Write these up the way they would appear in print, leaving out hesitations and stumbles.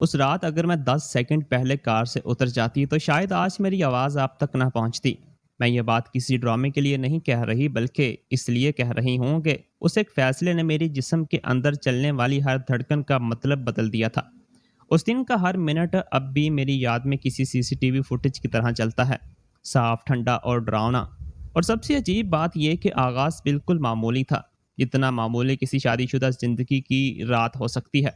اس رات اگر میں 10 سیکنڈ پہلے کار سے اتر جاتی تو شاید آج میری آواز آپ تک نہ پہنچتی۔ میں یہ بات کسی ڈرامے کے لیے نہیں کہہ رہی، بلکہ اس لیے کہہ رہی ہوں کہ اس ایک فیصلے نے میری جسم کے اندر چلنے والی ہر دھڑکن کا مطلب بدل دیا تھا۔ اس دن کا ہر منٹ اب بھی میری یاد میں کسی سی سی ٹی وی فوٹیج کی طرح چلتا ہے، صاف، ٹھنڈا اور ڈراؤنا۔ اور سب سے عجیب بات یہ کہ آغاز بالکل معمولی تھا، جتنا معمولی کسی شادی شدہ زندگی کی رات ہو سکتی ہے۔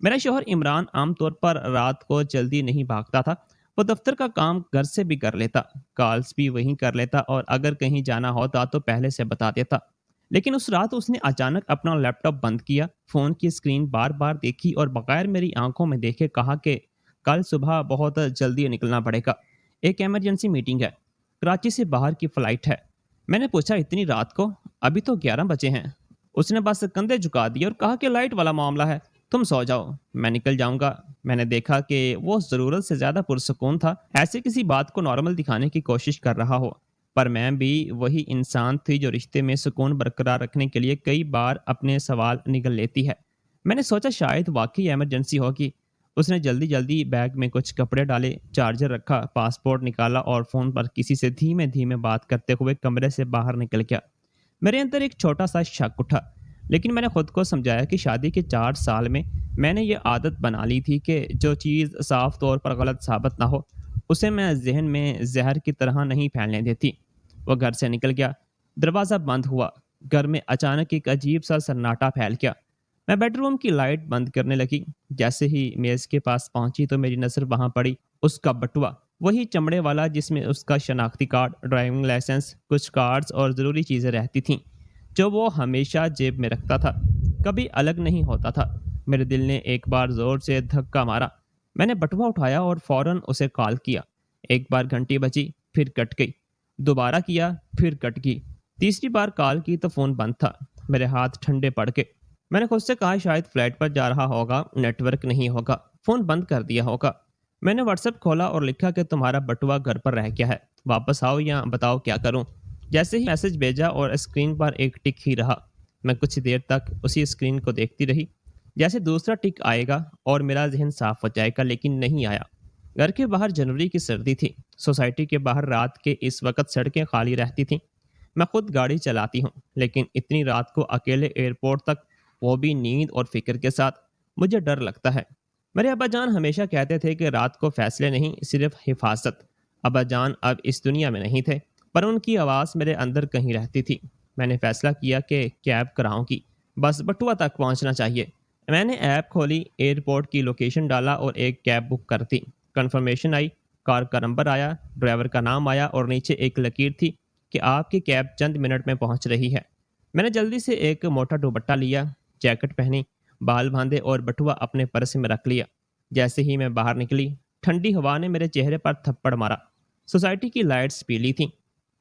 میرا شوہر عمران عام طور پر رات کو جلدی نہیں بھاگتا تھا۔ وہ دفتر کا کام گھر سے بھی کر لیتا، کالز بھی وہیں کر لیتا، اور اگر کہیں جانا ہوتا تو پہلے سے بتا دیتا۔ لیکن اس رات اس نے اچانک اپنا لیپ ٹاپ بند کیا، فون کی اسکرین بار بار دیکھی اور بغیر میری آنکھوں میں دیکھے کہا کہ کل صبح بہت جلدی نکلنا پڑے گا، ایک ایمرجنسی میٹنگ ہے، کراچی سے باہر کی فلائٹ ہے۔ میں نے پوچھا اتنی رات کو؟ ابھی تو 11 بجے ہیں۔ اس نے بس کندھے جھکا دیے اور کہا کہ لائٹ والا معاملہ ہے، تم سو جاؤ، میں نکل جاؤں گا۔ میں نے دیکھا کہ وہ ضرورت سے زیادہ پرسکون تھا، ایسے کسی بات کو نارمل دکھانے کی کوشش کر رہا ہو، پر میں بھی وہی انسان تھی جو رشتے میں سکون برقرار رکھنے کے لیے کئی بار اپنے سوال نگل لیتی ہے۔ میں نے سوچا شاید واقعی ایمرجنسی ہوگی۔ اس نے جلدی جلدی بیگ میں کچھ کپڑے ڈالے، چارجر رکھا، پاسپورٹ نکالا اور فون پر کسی سے دھیمے دھیمے بات کرتے ہوئے کمرے سے باہر نکل گیا۔ میرے اندر ایک چھوٹا سا شک اٹھا، لیکن میں نے خود کو سمجھایا کہ شادی کے 4 سال میں نے یہ عادت بنا لی تھی کہ جو چیز صاف طور پر غلط ثابت نہ ہو اسے میں ذہن میں زہر کی طرح نہیں پھیلنے دیتی۔ وہ گھر سے نکل گیا، دروازہ بند ہوا، گھر میں اچانک ایک عجیب سا سناٹا پھیل گیا۔ میں بیڈ روم کی لائٹ بند کرنے لگی۔ جیسے ہی میز کے پاس پہنچی تو میری نظر وہاں پڑی، اس کا بٹوا، وہی چمڑے والا جس میں اس کا شناختی کارڈ، ڈرائیونگ لائسنس، کچھ کارڈز اور ضروری چیزیں رہتی تھیں جو وہ ہمیشہ جیب میں رکھتا تھا، کبھی الگ نہیں ہوتا تھا۔ میرے دل نے ایک بار زور سے دھکا مارا۔ میں نے بٹوا اٹھایا اور فوراً اسے کال کیا۔ ایک بار گھنٹی بجی، پھر کٹ گئی، دوبارہ کیا، پھر کٹ گئی، تیسری بار کال کی تو فون بند تھا۔ میرے ہاتھ ٹھنڈے پڑ گئے۔ میں نے خود سے کہا شاید فلائٹ پر جا رہا ہوگا، نیٹ ورک نہیں ہوگا، فون بند کر دیا ہوگا۔ میں نے واٹس ایپ کھولا اور لکھا کہ تمہارا بٹوا گھر پر رہ گیا ہے، واپس آؤ یا بتاؤ کیا کروں۔ جیسے ہی میسج بھیجا اور اسکرین پر ایک ٹک ہی رہا، میں کچھ دیر تک اسی اسکرین کو دیکھتی رہی، جیسے دوسرا ٹک آئے گا اور میرا ذہن صاف ہو جائے گا، لیکن نہیں آیا۔ گھر کے باہر جنوری کی سردی تھی، سوسائٹی کے باہر رات کے اس وقت سڑکیں خالی رہتی تھیں۔ میں خود گاڑی چلاتی ہوں، لیکن اتنی رات کو اکیلے ایئرپورٹ تک، وہ بھی نیند اور فکر کے ساتھ، مجھے ڈر لگتا ہے۔ میرے ابا جان ہمیشہ کہتے تھے کہ رات کو فیصلے نہیں، صرف حفاظت۔ ابا جان اب اس دنیا میں نہیں تھے، پر ان کی آواز میرے اندر کہیں رہتی تھی۔ میں نے فیصلہ کیا کہ کیب کراؤں گی، بس بٹوا تک پہنچنا چاہیے۔ میں نے ایپ کھولی، ایئرپورٹ کی لوکیشن ڈالا اور ایک کیب بک کر دی۔ کنفرمیشن آئی، کار کا نمبر آیا، ڈرائیور کا نام آیا اور نیچے ایک لکیر تھی کہ آپ کی کیب چند منٹ میں پہنچ رہی ہے۔ میں نے جلدی سے ایک موٹا دوپٹہ لیا، جیکٹ پہنی، بال باندھے اور بٹوا اپنے پرس میں رکھ لیا۔ جیسے ہی میں باہر نکلی، ٹھنڈی ہوا نے میرے چہرے پر تھپڑ مارا۔ سوسائٹی کی لائٹس پیلی تھیں۔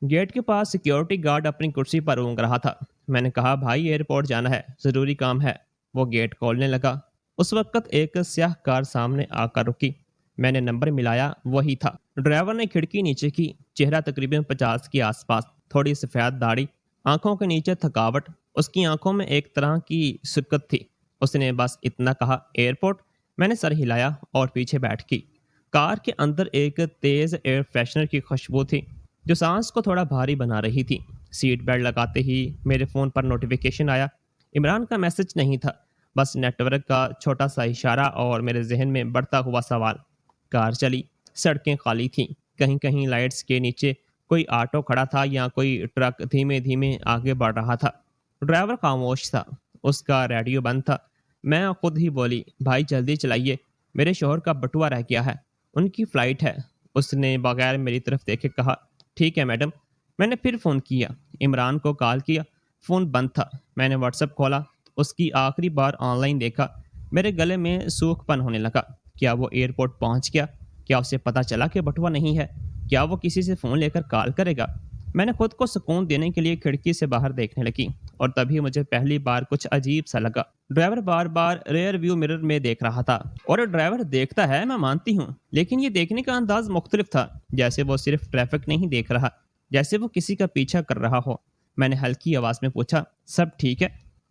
گیٹ کے پاس سیکیورٹی گارڈ اپنی کرسی پر اونگ رہا تھا۔ میں نے کہا بھائی ایئرپورٹ جانا ہے، ضروری کام ہے۔ وہ گیٹ کھولنے لگا۔ اس وقت ایک سیاہ کار سامنے آ کر رکی۔ میں نے نمبر ملایا، وہی تھا۔ ڈرائیور نے کھڑکی نیچے کی، چہرہ تقریباً 50 کے آس پاس، تھوڑی سفید داڑھی، آنکھوں کے نیچے تھکاوٹ، اس کی آنکھوں میں ایک طرح کی سکت تھی۔ اس نے بس اتنا کہا، ایئرپورٹ؟ میں نے سر ہلایا اور پیچھے بیٹھ گئی۔ کار کے اندر ایک تیز ایئر فریشنر کی خوشبو تھی جو سانس کو تھوڑا بھاری بنا رہی تھی۔ سیٹ بیلٹ لگاتے ہی میرے فون پر نوٹیفیکیشن آیا۔ عمران کا میسج نہیں تھا، بس نیٹ ورک کا چھوٹا سا اشارہ اور میرے ذہن میں بڑھتا ہوا سوال۔ کار چلی، سڑکیں خالی تھیں، کہیں کہیں لائٹس کے نیچے کوئی آٹو کھڑا تھا یا کوئی ٹرک دھیمے دھیمے آگے بڑھ رہا تھا۔ ڈرائیور خاموش تھا، اس کا ریڈیو بند تھا۔ میں خود ہی بولی، بھائی جلدی چلائیے، میرے شوہر کا بٹوا رہ گیا ہے، ان کی فلائٹ ہے۔ اس نے بغیر میری طرف دیکھے کہا، ٹھیک ہے میڈم۔ میں نے پھر فون کیا، عمران کو کال کیا، فون بند تھا۔ میں نے واٹس ایپ کھولا، اس کی آخری بار آن لائن دیکھا۔ میرے گلے میں سوکھ پن ہونے لگا۔ کیا وہ ایئرپورٹ پہنچ گیا؟ کیا اسے پتہ چلا کہ بٹوا نہیں ہے؟ کیا وہ کسی سے فون لے کر کال کرے گا؟ میں نے خود کو سکون دینے کے لیے کھڑکی سے باہر دیکھنے لگی، اور تبھی مجھے پہلی بار کچھ عجیب سا لگا۔ ڈرائیور بار بار ریئر ویو مرر میں دیکھ رہا تھا، اور ڈرائیور دیکھتا ہے، میں مانتی ہوں، لیکن یہ دیکھنے کا انداز مختلف تھا، جیسے وہ صرف ٹریفک نہیں دیکھ رہا، جیسے وہ کسی کا پیچھا کر رہا ہو۔ میں نے ہلکی آواز میں پوچھا، سب ٹھیک ہے؟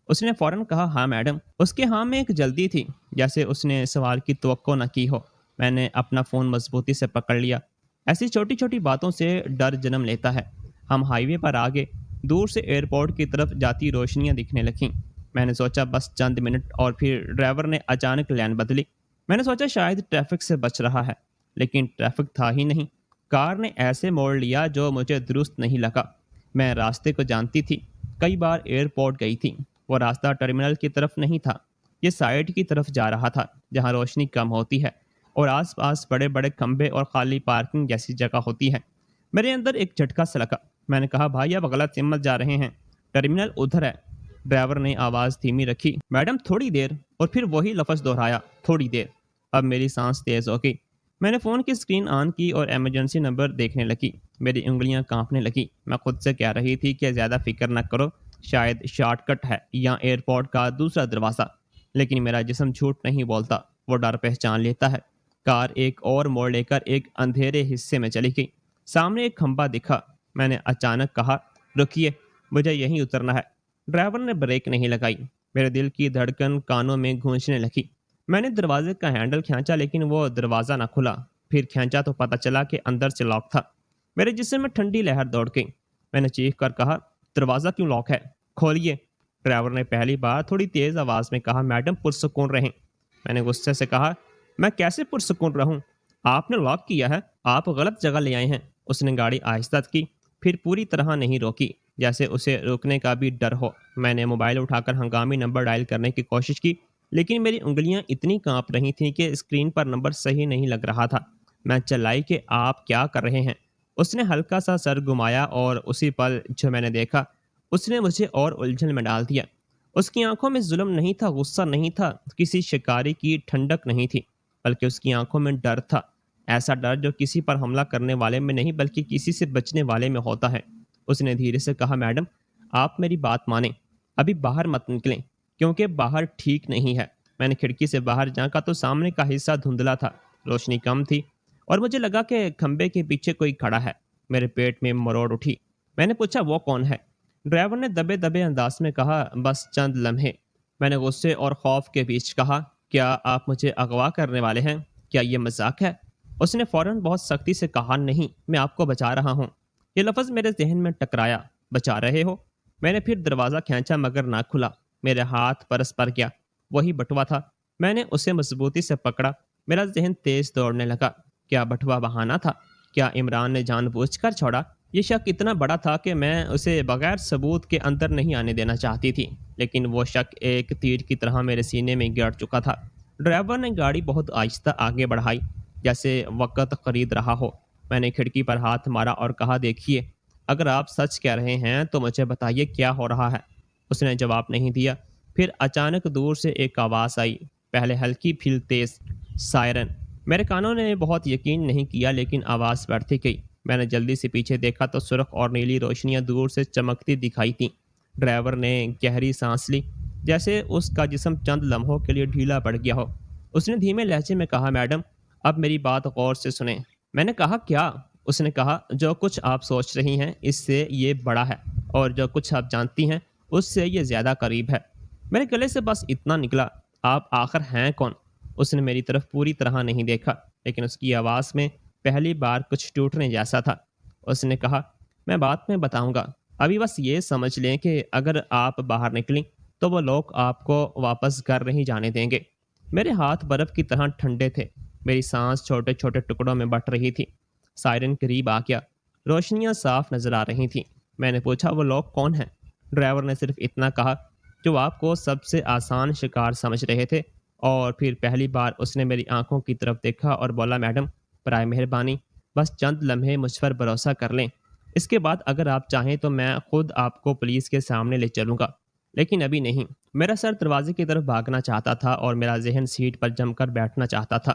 اس نے فوراً کہا ہاں میڈم۔ اس کے ہاں میں ایک جلدی تھی، جیسے اس نے سوال کی توقع نہ کی ہو۔ میں نے اپنا فون مضبوطی سے پکڑ لیا۔ ایسی چھوٹی چھوٹی باتوں سے ڈر جنم لیتا ہے۔ ہم ہائی وے پر آگے، دور سے ایئرپورٹ کی طرف جاتی روشنیاں دکھنے لگیں۔ میں نے سوچا بس چند منٹ اور پھر ڈرائیور نے اچانک لین بدلی۔ میں نے سوچا شاید ٹریفک سے بچ رہا ہے، لیکن ٹریفک تھا ہی نہیں۔ کار نے ایسے موڑ لیا جو مجھے درست نہیں لگا۔ میں راستے کو جانتی تھی، کئی بار ایئرپورٹ گئی تھی۔ وہ راستہ ٹرمینل کی طرف نہیں تھا، یہ سائڈ کی طرف جا رہا تھا، جہاں روشنی کم ہوتی ہے اور آس پاس بڑے بڑے کھمبے اور خالی پارکنگ جیسی جگہ ہوتی ہے۔ میرے اندر ایک جھٹکا سا لگا۔ میں نے کہا بھائی اب غلط سمت جا رہے ہیں، ٹرمینل ادھر ہے۔ ڈرائیور نے آواز دھیمی رکھی، میڈم تھوڑی دیر، اور پھر وہی لفظ دہرایا، تھوڑی دیر۔ اب میری سانس تیز ہو گئی۔ میں نے فون کی اسکرین آن کی اور ایمرجنسی نمبر دیکھنے لگی۔ میری انگلیاں کانپنے لگی۔ میں خود سے کہہ رہی تھی کہ زیادہ فکر نہ کرو، شاید شارٹ کٹ ہے یا ایئرپورٹ کا دوسرا دروازہ۔ لیکن میرا جسم جھوٹ نہیں بولتا، وہ ڈر پہچان لیتا ہے۔ کار ایک اور موڑ لے کر ایک اندھیرے حصے میں چلی گئی۔ سامنے ایک کھمبا دکھا۔ میں نے اچانک کہا رکیے، مجھے یہیں اترنا ہے۔ ڈرائیور نے بریک نہیں لگائی۔ میرے دل کی دھڑکن کانوں میں گونجنے لگی۔ میں نے دروازے کا ہینڈل کھینچا لیکن وہ دروازہ نہ کھلا۔ پھر کھینچا تو پتہ چلا کہ اندر سے لاک تھا۔ میرے جسم میں ٹھنڈی لہر دوڑ گئی۔ میں نے چیخ کر کہا دروازہ کیوں لاک ہے؟ کھولیے۔ ڈرائیور نے پہلی بار تھوڑی تیز آواز میں کہا میڈم پرسکون رہیں۔ میں نے غصے سے کہا میں کیسے پرسکون رہوں؟ آپ نے لاک کیا ہے، آپ غلط جگہ لے آئے ہیں۔ اس نے گاڑی آہستہ کی، پھر پوری طرح نہیں روکی، جیسے اسے روکنے کا بھی ڈر ہو۔ میں نے موبائل اٹھا کر ہنگامی نمبر ڈائل کرنے کی کوشش کی، لیکن میری انگلیاں اتنی کانپ رہی تھیں کہ اسکرین پر نمبر صحیح نہیں لگ رہا تھا۔ میں چلائی کہ آپ کیا کر رہے ہیں؟ اس نے ہلکا سا سر گھمایا اور اسی پل جو میں نے دیکھا اس نے مجھے اور الجھن میں ڈال دیا۔ اس کی آنکھوں میں ظلم نہیں تھا، غصہ نہیں تھا، کسی شکاری کی ٹھنڈک نہیں تھی، بلکہ اس کی آنکھوں میں ڈر تھا۔ ایسا ڈر جو کسی پر حملہ کرنے والے میں نہیں بلکہ کسی سے بچنے والے میں ہوتا ہے۔ اس نے دھیرے سے کہا میڈم آپ میری بات مانیں، ابھی باہر مت نکلیں کیونکہ باہر ٹھیک نہیں ہے۔ میں نے کھڑکی سے باہر جھانکا تو سامنے کا حصہ دھندلا تھا، روشنی کم تھی اور مجھے لگا کہ کھمبے کے پیچھے کوئی کھڑا ہے۔ میرے پیٹ میں مروڑ اٹھی۔ میں نے پوچھا وہ کون ہے؟ ڈرائیور نے دبے دبے انداز میں کہا بس چند لمحے۔ میں نے غصے اور خوف کے بیچ کہا کیا آپ مجھے اغوا کرنے والے ہیں؟ کیا یہ مذاق ہے؟ اس نے فوراً بہت سختی سے کہا نہیں، میں آپ کو بچا رہا ہوں۔ یہ لفظ میرے ذہن میں ٹکرایا، بچا رہے ہو؟ میں نے پھر دروازہ کھینچا مگر نہ کھلا۔ میرے ہاتھ پرس پر گیا، وہی بٹوا تھا۔ میں نے اسے مضبوطی سے پکڑا۔ میرا ذہن تیز دوڑنے لگا۔ کیا بٹوا بہانہ تھا؟ کیا عمران نے جان بوجھ کر چھوڑا؟ یہ شک اتنا بڑا تھا کہ میں اسے بغیر ثبوت کے اندر نہیں آنے دینا چاہتی تھی، لیکن وہ شک ایک تیر کی طرح میرے سینے میں گڑ چکا تھا۔ ڈرائیور نے گاڑی بہت آہستہ آگے بڑھائی، جیسے وقت خرید رہا ہو۔ میں نے کھڑکی پر ہاتھ مارا اور کہا دیکھیے، اگر آپ سچ کہہ رہے ہیں تو مجھے بتائیے کیا ہو رہا ہے۔ اس نے جواب نہیں دیا۔ پھر اچانک دور سے ایک آواز آئی، پہلے ہلکی پھر تیز، سائرن۔ میرے کانوں نے بہت یقین نہیں کیا لیکن آواز بڑھتی گئی۔ میں نے جلدی سے پیچھے دیکھا تو سرخ اور نیلی روشنیاں دور سے چمکتی دکھائی تھیں۔ ڈرائیور نے گہری سانس لی، جیسے اس کا جسم چند لمحوں کے لیے ڈھیلا پڑ گیا ہو۔ اس نے دھیمے لہجے میں کہا میڈم اب میری بات غور سے سنیں۔ میں نے کہا کیا؟ اس نے کہا جو کچھ آپ سوچ رہی ہیں اس سے یہ بڑا ہے، اور جو کچھ آپ جانتی ہیں اس سے یہ زیادہ قریب ہے۔ میرے گلے سے بس اتنا نکلا، آپ آخر ہیں کون؟ اس نے میری طرف پوری طرح نہیں دیکھا، لیکن اس کی آواز میں پہلی بار کچھ ٹوٹنے جیسا تھا۔ اس نے کہا میں بعد میں بتاؤں گا، ابھی بس یہ سمجھ لیں کہ اگر آپ باہر نکلیں تو وہ لوگ آپ کو واپس گھر نہیں جانے دیں گے۔ میرے ہاتھ برف کی طرح ٹھنڈے تھے، میری سانس چھوٹے چھوٹے ٹکڑوں میں بٹ رہی تھی۔ سائرن قریب آ گیا، روشنیاں صاف نظر آ رہی تھیں۔ میں نے پوچھا وہ لوگ کون ہیں؟ ڈرائیور نے صرف اتنا کہا جو آپ کو سب سے آسان شکار سمجھ رہے تھے، اور پھر پہلی بار اس نے میری آنکھوں کی طرف دیکھا اور بولا میڈم برائے مہربانی بس چند لمحے مجھ پر بھروسہ کر لیں، اس کے بعد اگر آپ چاہیں تو میں خود آپ کو پولیس کے سامنے لے چلوں گا، لیکن ابھی نہیں۔ میرا سر دروازے کی طرف بھاگنا چاہتا تھا اور میرا ذہن سیٹ پر جم کر بیٹھنا چاہتا تھا۔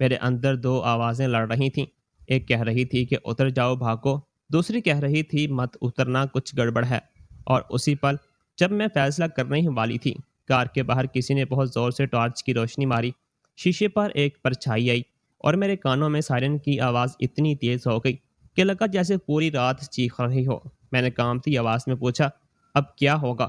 میرے اندر دو آوازیں لڑ رہی تھیں، ایک کہہ رہی تھی کہ اتر جاؤ بھاگو، دوسری کہہ رہی تھی مت اترنا کچھ گڑبڑ ہے۔ اور اسی پل جب میں فیصلہ کرنے ہی والی تھی، کار کے باہر کسی نے بہت زور سے ٹارچ کی روشنی ماری، شیشے پر ایک پرچھائی آئی اور میرے کانوں میں سائرن کی آواز اتنی تیز ہو گئی کہ لگا جیسے پوری رات چیخ رہی ہو۔ میں نے کانپتی آواز میں پوچھا اب کیا ہوگا؟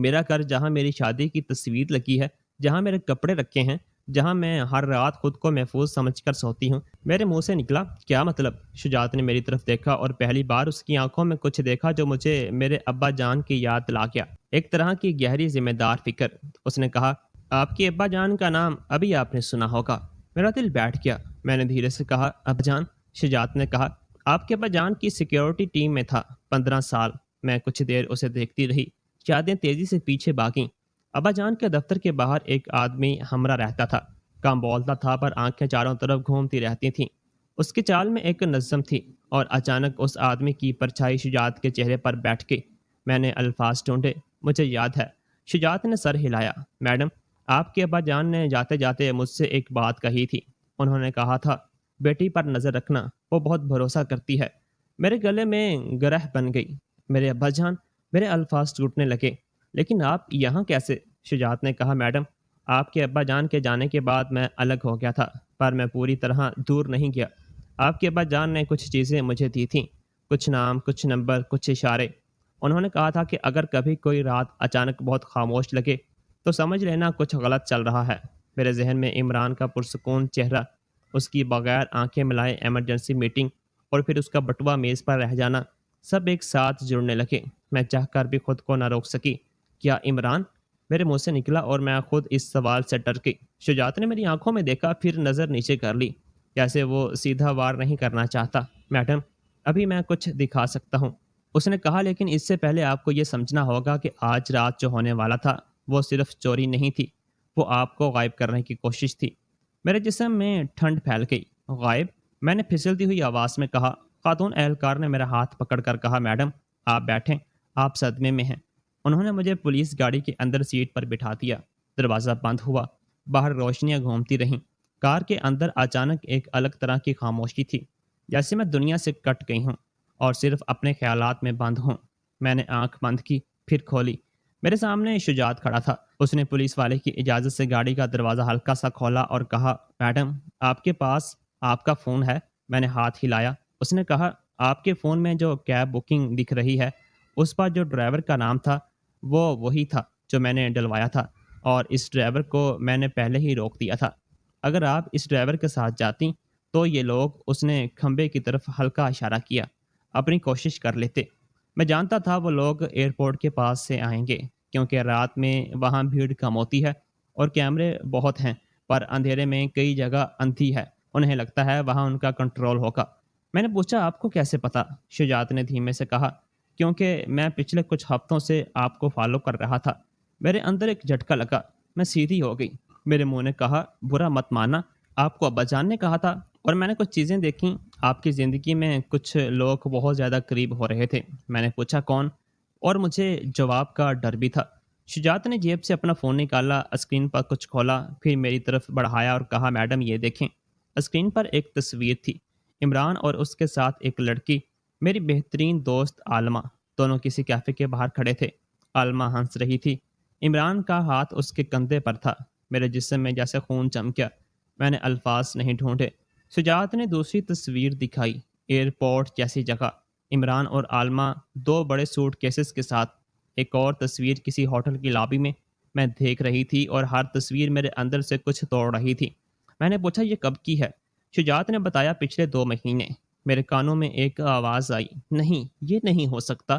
میرا گھر جہاں میری شادی کی تصویر لگی ہے، جہاں میرے کپڑے رکھے ہیں، جہاں میں ہر رات خود کو محفوظ سمجھ کر سوتی ہوں۔ میرے منہ سے نکلا، کیا مطلب؟ شجاعت نے میری طرف دیکھا اور پہلی بار اس کی آنکھوں میں کچھ دیکھا جو مجھے میرے ابا جان کی یاد دلا گیا، ایک طرح کی گہری ذمہ دار فکر۔ اس نے کہا، آپ کے ابا جان کا نام ابھی آپ نے سنا ہوگا۔ میرا دل بیٹھ گیا۔ میں نے دھیرے سے کہا، ابا جان؟ شجاعت نے کہا، آپ کے ابا جان کی سیکیورٹی ٹیم میں تھا 15 سال۔ میں کچھ دیر اسے دیکھتی رہی، یادیں تیزی سے پیچھے بھاگیں۔ ابا جان کے دفتر کے باہر ایک آدمی ہمراہ رہتا تھا، کم بولتا تھا پر آنکھیں چاروں طرف گھومتی رہتی تھیں۔ اس کی چال میں ایک نظم تھی، اور اچانک اس آدمی کی پرچھائی شجاعت کے چہرے پر بیٹھ گئی۔ میں نے الفاظ ڈھونڈے، مجھے یاد ہے۔ شجاعت نے سر ہلایا، میڈم، آپ کے ابا جان نے جاتے جاتے مجھ سے ایک بات کہی تھی۔ انہوں نے کہا تھا، بیٹی پر نظر رکھنا، وہ بہت بھروسہ کرتی ہے۔ میرے گلے میں گرہ بن گئی۔ میرے ابا جان؟ میرے الفاظ ٹوٹنے لگے۔ لیکن آپ یہاں کیسے؟ شجاعت نے کہا، میڈم، آپ کے ابا جان کے جانے کے بعد میں الگ ہو گیا تھا، پر میں پوری طرح دور نہیں گیا۔ آپ کے ابا جان نے کچھ چیزیں مجھے دی تھیں، کچھ نام، کچھ نمبر، کچھ اشارے۔ انہوں نے کہا تھا کہ اگر کبھی کوئی رات اچانک بہت خاموش لگے تو سمجھ لینا کچھ غلط چل رہا ہے۔ میرے ذہن میں عمران کا پرسکون چہرہ، اس کی بغیر آنکھیں ملائے ایمرجنسی میٹنگ، اور پھر اس کا بٹوا میز پر رہ جانا، سب ایک ساتھ جڑنے لگے۔ میں چاہ کر بھی خود کو نہ روک سکی۔ کیا عمران؟ میرے منہ سے نکلا اور میں خود اس سوال سے ڈر گئی۔ شجاعت نے میری آنکھوں میں دیکھا، پھر نظر نیچے کر لی، جیسے وہ سیدھا وار نہیں کرنا چاہتا۔ میڈم، ابھی میں کچھ دکھا سکتا ہوں، اس نے کہا، لیکن اس سے پہلے آپ کو یہ سمجھنا ہوگا کہ آج رات جو ہونے والا تھا وہ صرف چوری نہیں تھی، وہ آپ کو غائب کرنے کی کوشش تھی۔ میرے جسم میں ٹھنڈ پھیل گئی۔ غائب؟ میں نے پھسلتی ہوئی آواز میں کہا۔ خاتون اہلکار نے میرا ہاتھ پکڑ کر کہا، میڈم آپ بیٹھیں، آپ صدمے میں ہیں۔ انہوں نے مجھے پولیس گاڑی کے اندر سیٹ پر بٹھا دیا۔ دروازہ بند ہوا، باہر روشنیاں گھومتی رہیں۔ کار کے اندر اچانک ایک الگ طرح کی خاموشی تھی، جیسے میں دنیا سے کٹ گئی ہوں اور صرف اپنے خیالات میں بند ہوں۔ میں نے آنکھ بند کی، پھر کھولی۔ میرے سامنے شجاعت کھڑا تھا۔ اس نے پولیس والے کی اجازت سے گاڑی کا دروازہ ہلکا سا کھولا اور کہا، میڈم آپ کے پاس آپ کا فون ہے؟ میں نے ہاتھ ہلایا۔ اس نے کہا، آپ کے فون میں جو کیب بکنگ دکھ رہی ہے، اس پر جو ڈرائیور کا نام تھا وہ وہی تھا جو میں نے ڈلوایا تھا، اور اس ڈرائیور کو میں نے پہلے ہی روک دیا تھا۔ اگر آپ اس ڈرائیور کے ساتھ جاتی تو یہ لوگ، اس نے کھمبے کی طرف ہلکا اشارہ کیا، اپنی کوشش کر لیتے۔ میں جانتا تھا وہ لوگ ایئرپورٹ کے پاس سے آئیں گے، کیونکہ رات میں وہاں بھیڑ کم ہوتی ہے اور کیمرے بہت ہیں، پر اندھیرے میں کئی جگہ اندھی ہے، انہیں لگتا ہے وہاں ان کا کنٹرول ہوگا۔ میں نے پوچھا، آپ کو کیسے پتا؟ شجاعت نے دھیمے سے کہا، کیونکہ میں پچھلے کچھ ہفتوں سے آپ کو فالو کر رہا تھا۔ میرے اندر ایک جھٹکا لگا، میں سیدھی ہو گئی۔ میرے منہ نے کہا، برا مت مانا، آپ کو ابا جان نے کہا تھا، اور میں نے کچھ چیزیں دیکھیں۔ آپ کی زندگی میں کچھ لوگ بہت زیادہ قریب ہو رہے تھے۔ میں نے پوچھا، کون؟ اور مجھے جواب کا ڈر بھی تھا۔ شجاعت نے جیب سے اپنا فون نکالا، اسکرین پر کچھ کھولا، پھر میری طرف بڑھایا اور کہا، میڈم یہ دیکھیں۔ اسکرین پر ایک تصویر تھی، عمران اور اس کے ساتھ ایک لڑکی، میری بہترین دوست عالمہ، دونوں کسی کیفے کے باہر کھڑے تھے۔ عالمہ ہنس رہی تھی، عمران کا ہاتھ اس کے کندھے پر تھا۔ میرے جسم میں جیسے خون چمکیا۔ میں نے الفاظ نہیں ڈھونڈے۔ شجاعت نے دوسری تصویر دکھائی، ایئرپورٹ جیسی جگہ، عمران اور عالمہ دو بڑے سوٹ کیسز کے ساتھ۔ ایک اور تصویر کسی ہوٹل کی لابی میں دیکھ رہی تھی، اور ہر تصویر میرے اندر سے کچھ توڑ رہی تھی۔ میں نے پوچھا، یہ کب کی ہے؟ شجاعت نے بتایا، پچھلے 2 مہینے۔ میرے کانوں میں ایک آواز آئی، نہیں، یہ نہیں ہو سکتا،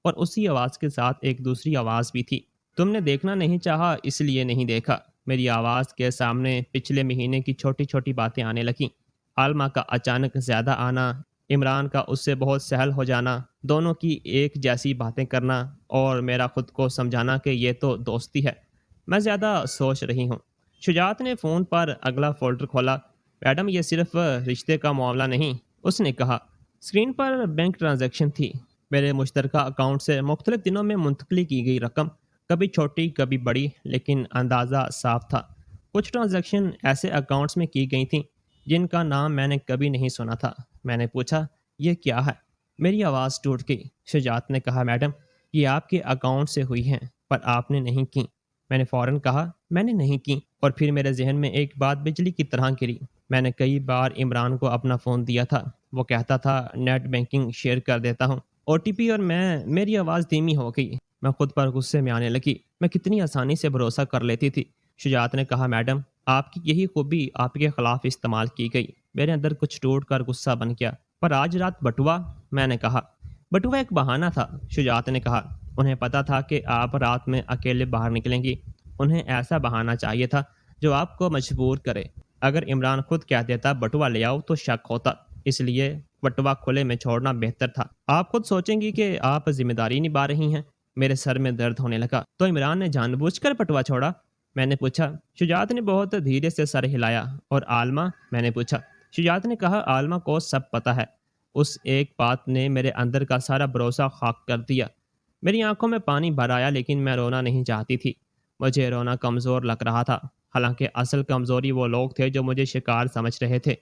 اور اسی آواز کے ساتھ ایک دوسری آواز بھی تھی، تم نے دیکھنا نہیں چاہا اس لیے نہیں دیکھا۔ میری آواز کے سامنے پچھلے مہینے کی چھوٹی چھوٹی باتیں آنے لگیں۔ عالمہ کا اچانک زیادہ آنا، عمران کا اس سے بہت سہل ہو جانا، دونوں کی ایک جیسی باتیں کرنا، اور میرا خود کو سمجھانا کہ یہ تو دوستی ہے۔ میں زیادہ سوچ رہی ہوں۔ شجاعت نے فون پر اگلا فولڈر کھولا۔ میڈم یہ صرف رشتے کا معاملہ نہیں، اس نے کہا۔ اسکرین پر بینک ٹرانزیکشن تھی، میرے مشترکہ اکاؤنٹ سے مختلف دنوں میں منتقلی کی گئی رقم، کبھی چھوٹی کبھی بڑی، لیکن اندازہ صاف تھا۔ کچھ ٹرانزیکشن ایسے اکاؤنٹس میں کی گئی تھیں جن کا نام میں نے کبھی نہیں سنا تھا۔ میں نے پوچھا، یہ کیا ہے؟ میری آواز ٹوٹ گئی۔ شجاعت نے کہا، میڈم یہ آپ کے اکاؤنٹ سے ہوئی ہیں، پر آپ نے نہیں کی۔ میں نے فوراً کہا، میں نے نہیں کی، اور پھر میرے ذہن میں ایک بات بجلی کی طرح گری۔ میں نے کئی بار عمران کو اپنا فون دیا تھا، وہ کہتا تھا نیٹ بینکنگ شیئر کر دیتا ہوں، او ٹی پی، اور میری آواز دھیمی ہو گئی۔ میں خود پر غصے میں آنے لگی۔ میں کتنی آسانی سے بھروسہ کر لیتی تھی۔ شجاعت نے کہا میڈم آپ کی یہی خوبی آپ کے خلاف استعمال کی گئی۔ میرے اندر کچھ ٹوٹ کر غصہ بن گیا۔ پر آج رات بٹوا؟ میں نے کہا۔ بٹوا ایک بہانہ تھا، شجاعت نے کہا۔ انہیں پتا تھا کہ آپ رات میں اکیلے باہر نکلیں گی۔ انہیں ایسا بہانہ چاہیے تھا جو آپ کو مجبور کرے۔ اگر عمران خود کہہ دیتا بٹوا لے آؤ تو شک ہوتا، اس لیے بٹوا کھلے میں چھوڑنا بہتر تھا۔ آپ خود سوچیں گی کہ آپ ذمہ داری نبھا رہی ہیں۔ میرے سر میں درد ہونے لگا۔ تو عمران نے جان بوجھ کر بٹوا چھوڑا؟ میں نے پوچھا۔ شجاعت نے بہت دھیرے سے سر ہلایا۔ اور عالمہ؟ میں نے پوچھا۔ شجاعت نے کہا عالمہ کو سب پتہ ہے۔ اس ایک بات نے میرے اندر کا سارا بھروسہ خاک کر دیا۔ میری آنکھوں میں پانی بھر آیا لیکن میں رونا نہیں چاہتی تھی۔ مجھے رونا کمزور لگ رہا تھا، حالانکہ اصل کمزوری وہ لوگ تھے جو مجھے شکار سمجھ رہے تھے۔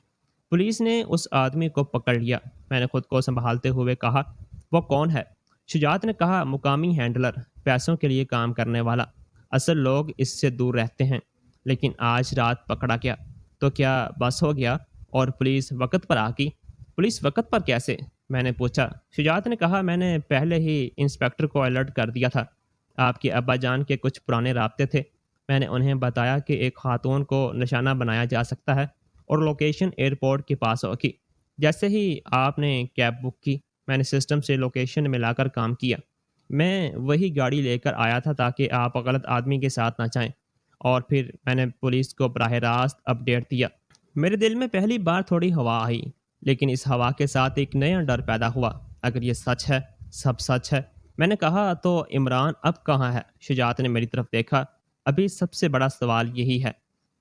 پولیس نے اس آدمی کو پکڑ لیا۔ میں نے خود کو سنبھالتے ہوئے کہا وہ کون ہے؟ شجاعت نے کہا مقامی ہینڈلر، پیسوں کے لیے کام کرنے والا۔ اصل لوگ اس سے دور رہتے ہیں، لیکن آج رات پکڑا گیا۔ تو کیا بس ہو گیا اور پولیس وقت پر آ گئی؟ پولیس وقت پر کیسے؟ میں نے پوچھا۔ شجاعت نے کہا میں نے پہلے ہی انسپیکٹر کو الرٹ کر دیا تھا۔ آپ کے ابا جان کے کچھ پرانے رابطے تھے۔ میں نے انہیں بتایا کہ ایک خاتون کو نشانہ بنایا جا سکتا ہے اور لوکیشن ایئرپورٹ کے پاس ہوگی۔ جیسے ہی آپ نے کیب بک کی، میں نے سسٹم سے لوکیشن ملا کر کام کیا۔ میں وہی گاڑی لے کر آیا تھا تاکہ آپ غلط آدمی کے ساتھ نہ جائیں، اور پھر میں نے پولیس کو براہ راست اپڈیٹ دیا۔ میرے دل میں پہلی بار تھوڑی ہوا آئی، لیکن اس ہوا کے ساتھ ایک نیا ڈر پیدا ہوا۔ اگر یہ سچ ہے، سب سچ ہے۔ میں نے کہا تو عمران اب کہاں ہے؟ شجاعت نے میری طرف دیکھا۔ ابھی سب سے بڑا سوال یہی ہے۔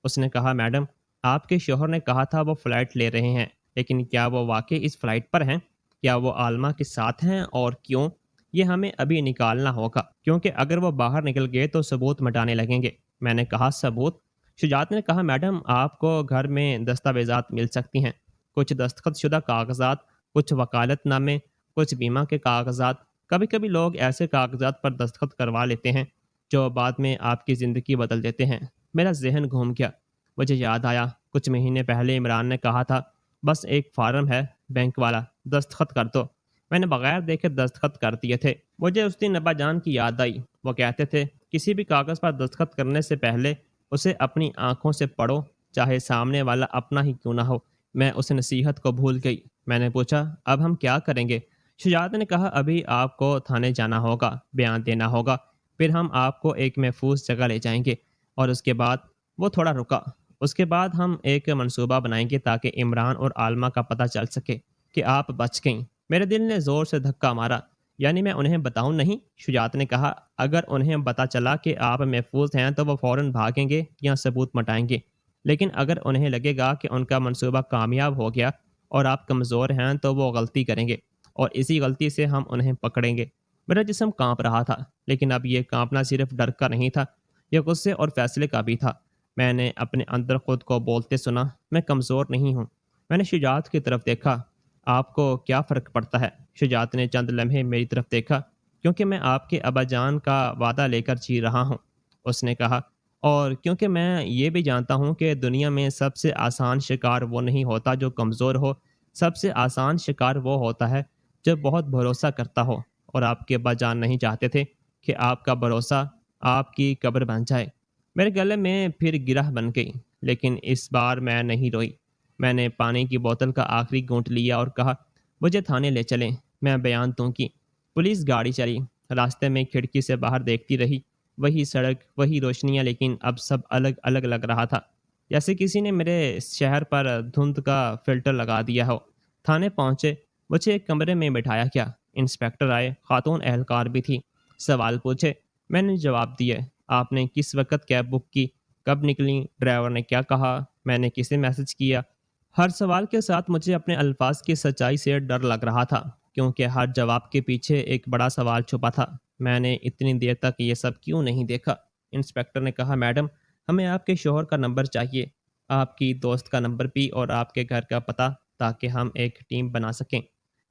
اس نے کہا میڈم آپ کے شوہر نے کہا تھا وہ فلائٹ لے رہے ہیں، لیکن کیا وہ واقعی اس فلائٹ پر ہیں؟ کیا وہ عالمہ کے ساتھ ہیں اور کیوں؟ یہ ہمیں ابھی نکالنا ہوگا، کیونکہ اگر وہ باہر نکل گئے تو ثبوت مٹانے لگیں گے۔ میں نے کہا ثبوت؟ شجاعت نے کہا میڈم آپ کو گھر میں دستاویزات مل سکتی ہیں، کچھ دستخط شدہ کاغذات، کچھ وکالت نامے، کچھ بیمہ کے کاغذات۔ کبھی کبھی لوگ ایسے کاغذات پر دستخط کروا لیتے ہیں جو بعد میں آپ کی زندگی بدل دیتے ہیں۔ میرا ذہن گھوم گیا۔ مجھے یاد آیا کچھ مہینے پہلے عمران نے کہا تھا بس ایک فارم ہے بینک والا، دستخط کر دو۔ میں نے بغیر دیکھے دستخط کر دیے تھے۔ مجھے اس دن ابا جان کی یاد آئی۔ وہ کہتے تھے کسی بھی کاغذ پر دستخط کرنے سے پہلے اسے اپنی آنکھوں سے پڑھو، چاہے سامنے والا اپنا ہی کیوں نہ ہو۔ میں اس نصیحت کو بھول گئی۔ میں نے پوچھا اب ہم کیا کریں گے؟ شجاعت نے کہا ابھی آپ کو تھانے جانا ہوگا، بیان دینا ہوگا، پھر ہم آپ کو ایک محفوظ جگہ لے جائیں گے، اور اس کے بعد… وہ تھوڑا رکا۔ اس کے بعد ہم ایک منصوبہ بنائیں گے تاکہ عمران اور عالمہ کا پتہ چل سکے کہ آپ بچ گئیں۔ میرے دل نے زور سے دھکا مارا۔ یعنی میں انہیں بتاؤں نہیں؟ شجاعت نے کہا اگر انہیں پتہ چلا کہ آپ محفوظ ہیں تو وہ فوراً بھاگیں گے یا ثبوت مٹائیں گے، لیکن اگر انہیں لگے گا کہ ان کا منصوبہ کامیاب ہو گیا اور آپ کمزور ہیں تو وہ غلطی کریں گے، اور اسی غلطی سے ہم انہیں پکڑیں گے۔ میرا جسم کانپ رہا تھا، لیکن اب یہ کانپنا صرف ڈر کا نہیں تھا، یہ غصے اور فیصلے کا بھی تھا۔ میں نے اپنے اندر خود کو بولتے سنا میں کمزور نہیں ہوں۔ میں نے شجاعت کی طرف دیکھا۔ آپ کو کیا فرق پڑتا ہے؟ شجاعت نے چند لمحے میری طرف دیکھا۔ کیونکہ میں آپ کے ابا جان کا وعدہ لے کر جی رہا ہوں، اس نے کہا، اور کیونکہ میں یہ بھی جانتا ہوں کہ دنیا میں سب سے آسان شکار وہ نہیں ہوتا جو کمزور ہو، سب سے آسان شکار وہ ہوتا ہے جو بہت بھروسہ کرتا ہو، اور آپ کے ابا جان نہیں چاہتے تھے کہ آپ کا بھروسہ آپ کی قبر بن جائے۔ میرے گلے میں پھر گرہ بن گئی، لیکن اس بار میں نہیں روئی۔ میں نے پانی کی بوتل کا آخری گھونٹ لیا اور کہا مجھے تھانے لے چلیں، میں بیان دوں گی۔ پولیس گاڑی چلی۔ راستے میں کھڑکی سے باہر دیکھتی رہی، وہی سڑک، وہی روشنیاں، لیکن اب سب الگ الگ لگ رہا تھا، جیسے کسی نے میرے شہر پر دھند کا فلٹر لگا دیا ہو۔ تھانے پہنچے، مجھے ایک کمرے میں بٹھایا گیا۔ انسپیکٹر آئے، خاتون اہلکار بھی تھی۔ سوال پوچھے، میں نے جواب دیے۔ آپ نے کس وقت کیب بک کی؟ کب نکلی؟ ڈرائیور نے کیا کہا؟ میں نے کسے میسج کیا؟ ہر سوال کے ساتھ مجھے اپنے الفاظ کی سچائی سے ڈر لگ رہا تھا، کیونکہ ہر جواب کے پیچھے ایک بڑا سوال چھپا تھا۔ میں نے اتنی دیر تک یہ سب کیوں نہیں دیکھا؟ انسپیکٹر نے کہا میڈم ہمیں آپ کے شوہر کا نمبر چاہیے، آپ کی دوست کا نمبر بھی، اور آپ کے گھر کا پتہ، تاکہ ہم ایک ٹیم بنا سکیں۔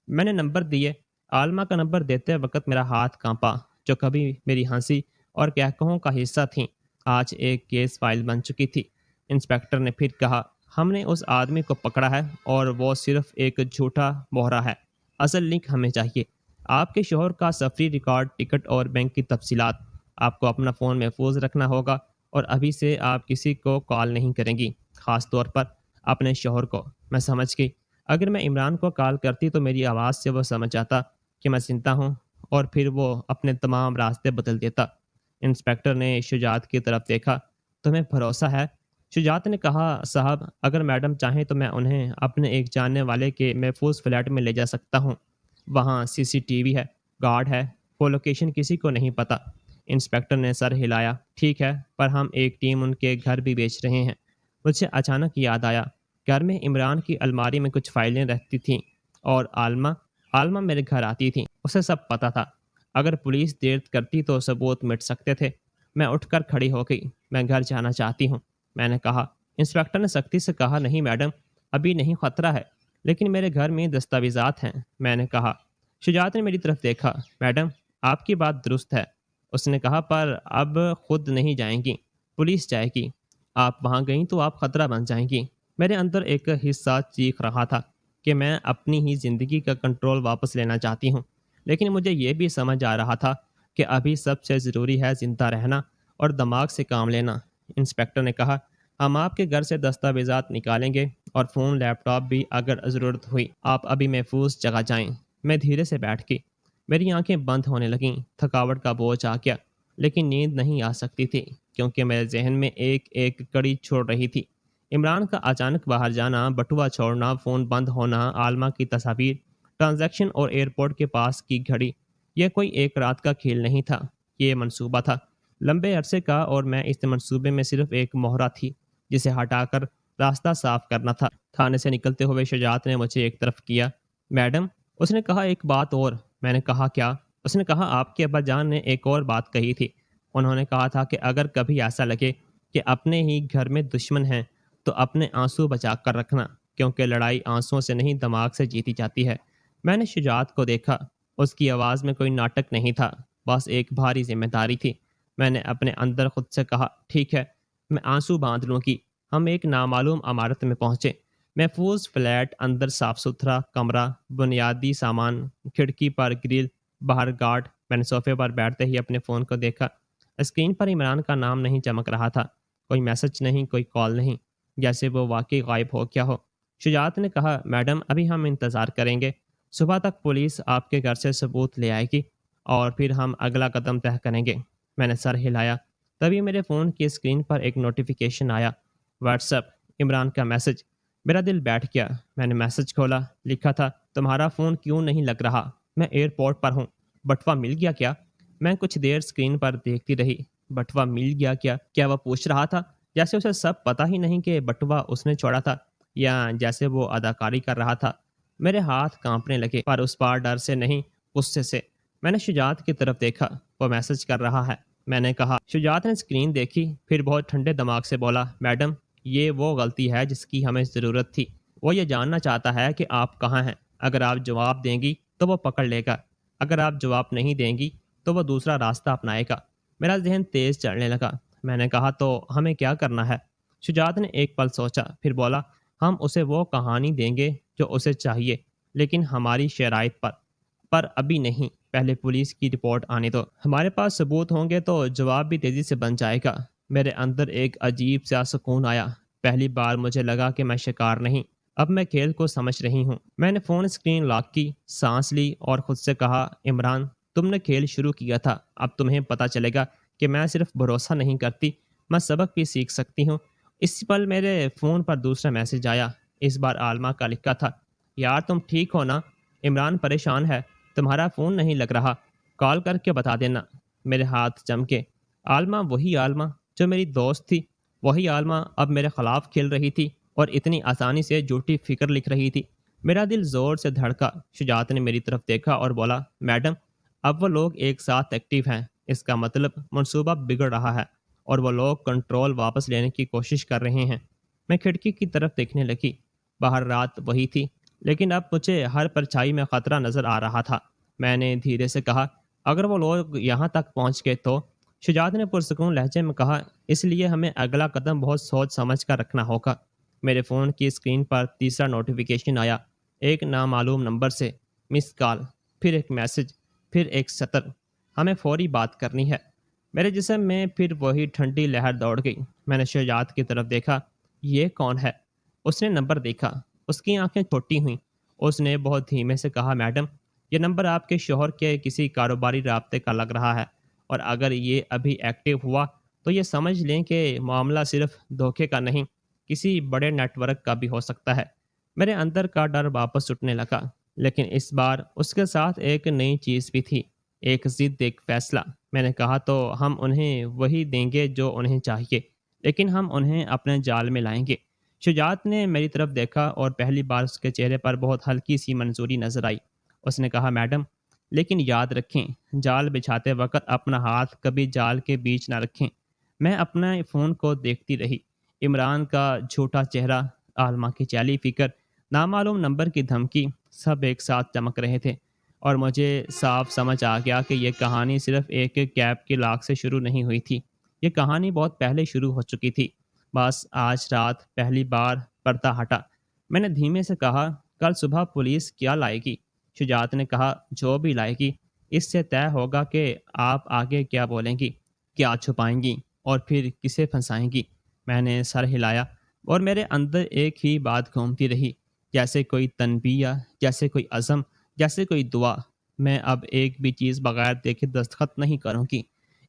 میں نے نمبر دیے۔ عالمہ کا نمبر دیتے وقت میرا ہاتھ کانپا، جو کبھی میری ہنسی اور قہقہوں کا حصہ تھیں، آج ایک کیس فائل بن چکی تھی۔ انسپیکٹر نے پھر کہا ہم نے اس آدمی کو پکڑا ہے اور وہ صرف ایک جھوٹا مہرہ ہے، اصل لنک ہمیں چاہیے۔ آپ کے شوہر کا سفری ریکارڈ، ٹکٹ اور بینک کی تفصیلات آپ کو اپنا فون محفوظ رکھنا ہوگا، اور ابھی سے آپ کسی کو کال نہیں کریں گی، خاص طور پر اپنے شوہر کو۔ میں سمجھ گئی، اگر میں عمران کو کال کرتی تو میری آواز سے وہ سمجھ جاتا کہ میں زندہ ہوں، اور پھر وہ اپنے تمام راستے بدل دیتا۔ انسپکٹر نے شجاعت کی طرف دیکھا۔ تمہیں بھروسہ ہے؟ شجاعت نے کہا، صاحب اگر میڈم چاہیں تو میں انہیں اپنے ایک جاننے والے کے محفوظ فلیٹ میں لے جا سکتا ہوں، وہاں سی سی ٹی وی ہے، گارڈ ہے، وہ لوکیشن کسی کو نہیں پتہ۔ انسپکٹر نے سر ہلایا، ٹھیک ہے، پر ہم ایک ٹیم ان کے گھر بھی بیچ رہے ہیں۔ مجھے اچانک یاد آیا، گھر میں عمران کی الماری میں کچھ فائلیں رہتی تھیں، اور عالمہ میرے گھر آتی تھی، اسے سب پتہ تھا۔ اگر پولیس دیر کرتی تو ثبوت مٹ سکتے تھے۔ میں اٹھ کر کھڑی ہو گئی، میں گھر جانا چاہتی ہوں، میں نے کہا۔ انسپکٹر نے سختی سے کہا، نہیں میڈم، ابھی نہیں، خطرہ ہے، لیکن میرے گھر میں دستاویزات ہیں، میں نے کہا۔ شجاعت نے میری طرف دیکھا، میڈم آپ کی بات درست ہے، اس نے کہا، پر اب خود نہیں جائیں گی، پولیس جائے گی، آپ وہاں گئیں تو آپ خطرہ بن جائیں گی۔ میرے اندر ایک حصہ چیخ رہا تھا کہ میں اپنی ہی زندگی کا کنٹرول واپس لینا چاہتی ہوں، لیکن مجھے یہ بھی سمجھ آ رہا تھا کہ ابھی سب سے ضروری ہے زندہ رہنا اور دماغ سے کام لینا۔ انسپکٹر نے کہا، ہم آپ کے گھر سے دستاویزات نکالیں گے، اور فون، لیپ ٹاپ بھی اگر ضرورت ہوئی۔ آپ ابھی محفوظ جگہ جائیں۔ میں دھیرے سے بیٹھ گئی، میری آنکھیں بند ہونے لگیں، تھکاوٹ کا بوجھ آ گیا، لیکن نیند نہیں آ سکتی تھی کیونکہ میرے ذہن میں ایک ایک کڑی چھوڑ رہی تھی۔ عمران کا اچانک باہر جانا، بٹوا چھوڑنا، فون بند ہونا، عالمہ کی تصاویر، ٹرانزیکشن اور ایئرپورٹ کے پاس کی گھڑی، یہ کوئی ایک رات کا کھیل نہیں تھا، یہ منصوبہ تھا لمبے عرصے کا، اور میں اس منصوبے میں صرف ایک مہرہ تھی جسے ہٹا کر راستہ صاف کرنا تھا۔ تھانے سے نکلتے ہوئے شجاعت نے مجھے ایک طرف کیا، میڈم، اس نے کہا، ایک بات اور۔ میں نے کہا، کیا؟ اس نے کہا، آپ کے ابا جان نے ایک اور بات کہی تھی، انہوں نے کہا تھا کہ اگر کبھی ایسا لگے کہ اپنے ہی گھر میں دشمن ہیں تو اپنے آنسو بچا کر رکھنا، کیونکہ لڑائی آنسوؤں سے نہیں دماغ سے جیتی جاتی ہے۔ میں نے شجاعت کو دیکھا، اس کی آواز میں کوئی ناٹک نہیں تھا، بس ایک بھاری ذمہ داری تھی۔ میں نے اپنے اندر خود سے کہا، ٹھیک ہے، میں آنسو باندھ لوں گی۔ ہم ایک نامعلوم عمارت میں پہنچے، محفوظ فلیٹ، اندر صاف ستھرا کمرہ، بنیادی سامان، کھڑکی پر گرل، باہر گارڈ۔ میں نے صوفے پر بیٹھتے ہی اپنے فون کو دیکھا، اسکرین پر عمران کا نام نہیں چمک رہا تھا، کوئی میسج نہیں، کوئی کال نہیں، جیسے وہ واقعی غائب ہو گیا ہو۔ شجاعت نے کہا، میڈم ابھی ہم انتظار کریں گے، صبح تک پولیس آپ کے گھر سے ثبوت لے آئے گی، اور پھر ہم اگلا قدم طے کریں گے۔ میں نے سر ہلایا، تبھی میرے فون کی اسکرین پر ایک نوٹیفیکیشن آیا، واٹس ایپ، عمران کا میسج۔ میرا دل بیٹھ گیا، میں نے میسج کھولا، لکھا تھا، تمہارا فون کیوں نہیں لگ رہا؟ میں ایئرپورٹ پر ہوں، بٹوا مل گیا کیا؟ میں کچھ دیر اسکرین پر دیکھتی رہی، بٹوا مل گیا کیا؟ کیا وہ پوچھ رہا تھا جیسے اسے سب پتہ ہی نہیں کہ بٹوا اس نے چھوڑا تھا، یا جیسے وہ اداکاری کر رہا تھا؟ میرے ہاتھ کانپنے لگے، پر اس بار ڈر سے نہیں، غصے سے۔ میں نے شجاعت کی طرف دیکھا، وہ میسج کر رہا ہے، میں نے کہا۔ شجاعت نے اسکرین دیکھی، پھر بہت ٹھنڈے دماغ سے بولا، میڈم یہ وہ غلطی ہے جس کی ہمیں ضرورت تھی، وہ یہ جاننا چاہتا ہے کہ آپ کہاں ہیں، اگر آپ جواب دیں گی تو وہ پکڑ لے گا، اگر آپ جواب نہیں دیں گی تو وہ دوسرا راستہ اپنائے گا۔ میرا ذہن تیز چڑھنے لگا، میں نے کہا، تو ہمیں کیا کرنا ہے؟ شجاعت نے ایک پل سوچا، پھر بولا، ہم اسے وہ کہانی دیں گے جو اسے چاہیے، لیکن ہماری شرائط پر ابھی نہیں، پہلے پولیس کی رپورٹ آنے دو، ہمارے پاس ثبوت ہوں گے تو جواب بھی تیزی سے بن جائے گا۔ میرے اندر ایک عجیب سا سکون آیا، پہلی بار مجھے لگا کہ میں شکار نہیں، اب میں کھیل کو سمجھ رہی ہوں۔ میں نے فون اسکرین لاک کی، سانس لی اور خود سے کہا، عمران تم نے کھیل شروع کیا تھا، اب تمہیں پتہ چلے گا کہ میں صرف بھروسہ نہیں کرتی، میں سبق بھی سیکھ سکتی ہوں۔ اس پل میرے فون پر دوسرا میسج آیا، اس بار عالمہ کا لکھا تھا، یار تم ٹھیک ہو نا؟ عمران پریشان ہے، تمہارا فون نہیں لگ رہا، کال کر کے بتا دینا۔ میرے ہاتھ چمکے، عالمہ وہی عالمہ جو میری دوست تھی، وہی عالمہ اب میرے خلاف کھیل رہی تھی اور اتنی آسانی سے جھوٹی فکر لکھ رہی تھی۔ میرا دل زور سے دھڑکا۔ شجاعت نے میری طرف دیکھا اور بولا، میڈم اب وہ لوگ ایک ساتھ ایکٹیو ہیں، اس کا مطلب منصوبہ بگڑ رہا ہے اور وہ لوگ کنٹرول واپس لینے کی کوشش کر رہے ہیں۔ میں کھڑکی کی طرف دیکھنے لگی، باہر رات وہی تھی، لیکن اب مجھے ہر پرچھائی میں خطرہ نظر آ رہا تھا۔ میں نے دھیرے سے کہا، اگر وہ لوگ یہاں تک پہنچ گئے تو؟ شجاعت نے پرسکون لہجے میں کہا، اس لیے ہمیں اگلا قدم بہت سوچ سمجھ کر رکھنا ہوگا۔ میرے فون کی اسکرین پر تیسرا نوٹیفیکیشن آیا، ایک نامعلوم نمبر سے، مس کال۔ پھر ایک میسج، پھر ایک سطر، ہمیں فوری بات کرنی ہے۔ میرے جسم میں پھر وہی ٹھنڈی لہر دوڑ گئی۔ میں نے شجاعت کی طرف دیکھا۔ یہ کون ہے؟ اس نے نمبر دیکھا۔ اس کی آنکھیں چھوٹی ہوئیں۔ اس نے بہت دھیمے سے کہا، میڈم، یہ نمبر آپ کے شوہر کے کسی کاروباری رابطے کا لگ رہا ہے، اور اگر یہ ابھی ایکٹیو ہوا تو یہ سمجھ لیں کہ معاملہ صرف دھوکے کا نہیں، کسی بڑے نیٹ ورک کا بھی ہو سکتا ہے۔ میرے اندر کا ڈر واپس اٹھنے لگا، لیکن اس بار اس کے ساتھ ایک نئی چیز بھی تھی، ایک ضد، ایک فیصلہ۔ میں نے کہا، تو ہم انہیں وہی دیں گے جو انہیں چاہیے، لیکن ہم انہیں اپنے جال میں لائیں گے۔ شجاعت نے میری طرف دیکھا اور پہلی بار اس کے چہرے پر بہت ہلکی سی منظوری نظر آئی۔ اس نے کہا، میڈم، لیکن یاد رکھیں، جال بچھاتے وقت اپنا ہاتھ کبھی جال کے بیچ نہ رکھیں۔ میں اپنا فون کو دیکھتی رہی۔ عمران کا جھوٹا چہرہ، عالمہ کی جعلی فکر، نامعلوم نمبر کی دھمکی، سب ایک ساتھ چمک رہے تھے، اور مجھے صاف سمجھ آ گیا کہ یہ کہانی صرف ایک کیب کی لاک سے شروع نہیں ہوئی تھی۔ یہ کہانی بہت پہلے شروع ہو چکی تھی۔ بس آج رات پہلی بار پردہ ہٹا۔ میں نے دھیمے سے کہا، کل صبح پولیس کیا لائے گی؟ شجاعت نے کہا، جو بھی لائے گی، اس سے طے ہوگا کہ آپ آگے کیا بولیں گی، کیا چھپائیں گی، اور پھر کسے پھنسائیں گی۔ میں نے سر ہلایا، اور میرے اندر ایک ہی بات گھومتی رہی، جیسے کوئی تنبیہ، جیسے کوئی عزم، جیسے کوئی دعا۔ میں اب ایک بھی چیز بغیر دیکھے دستخط نہیں کروں گی،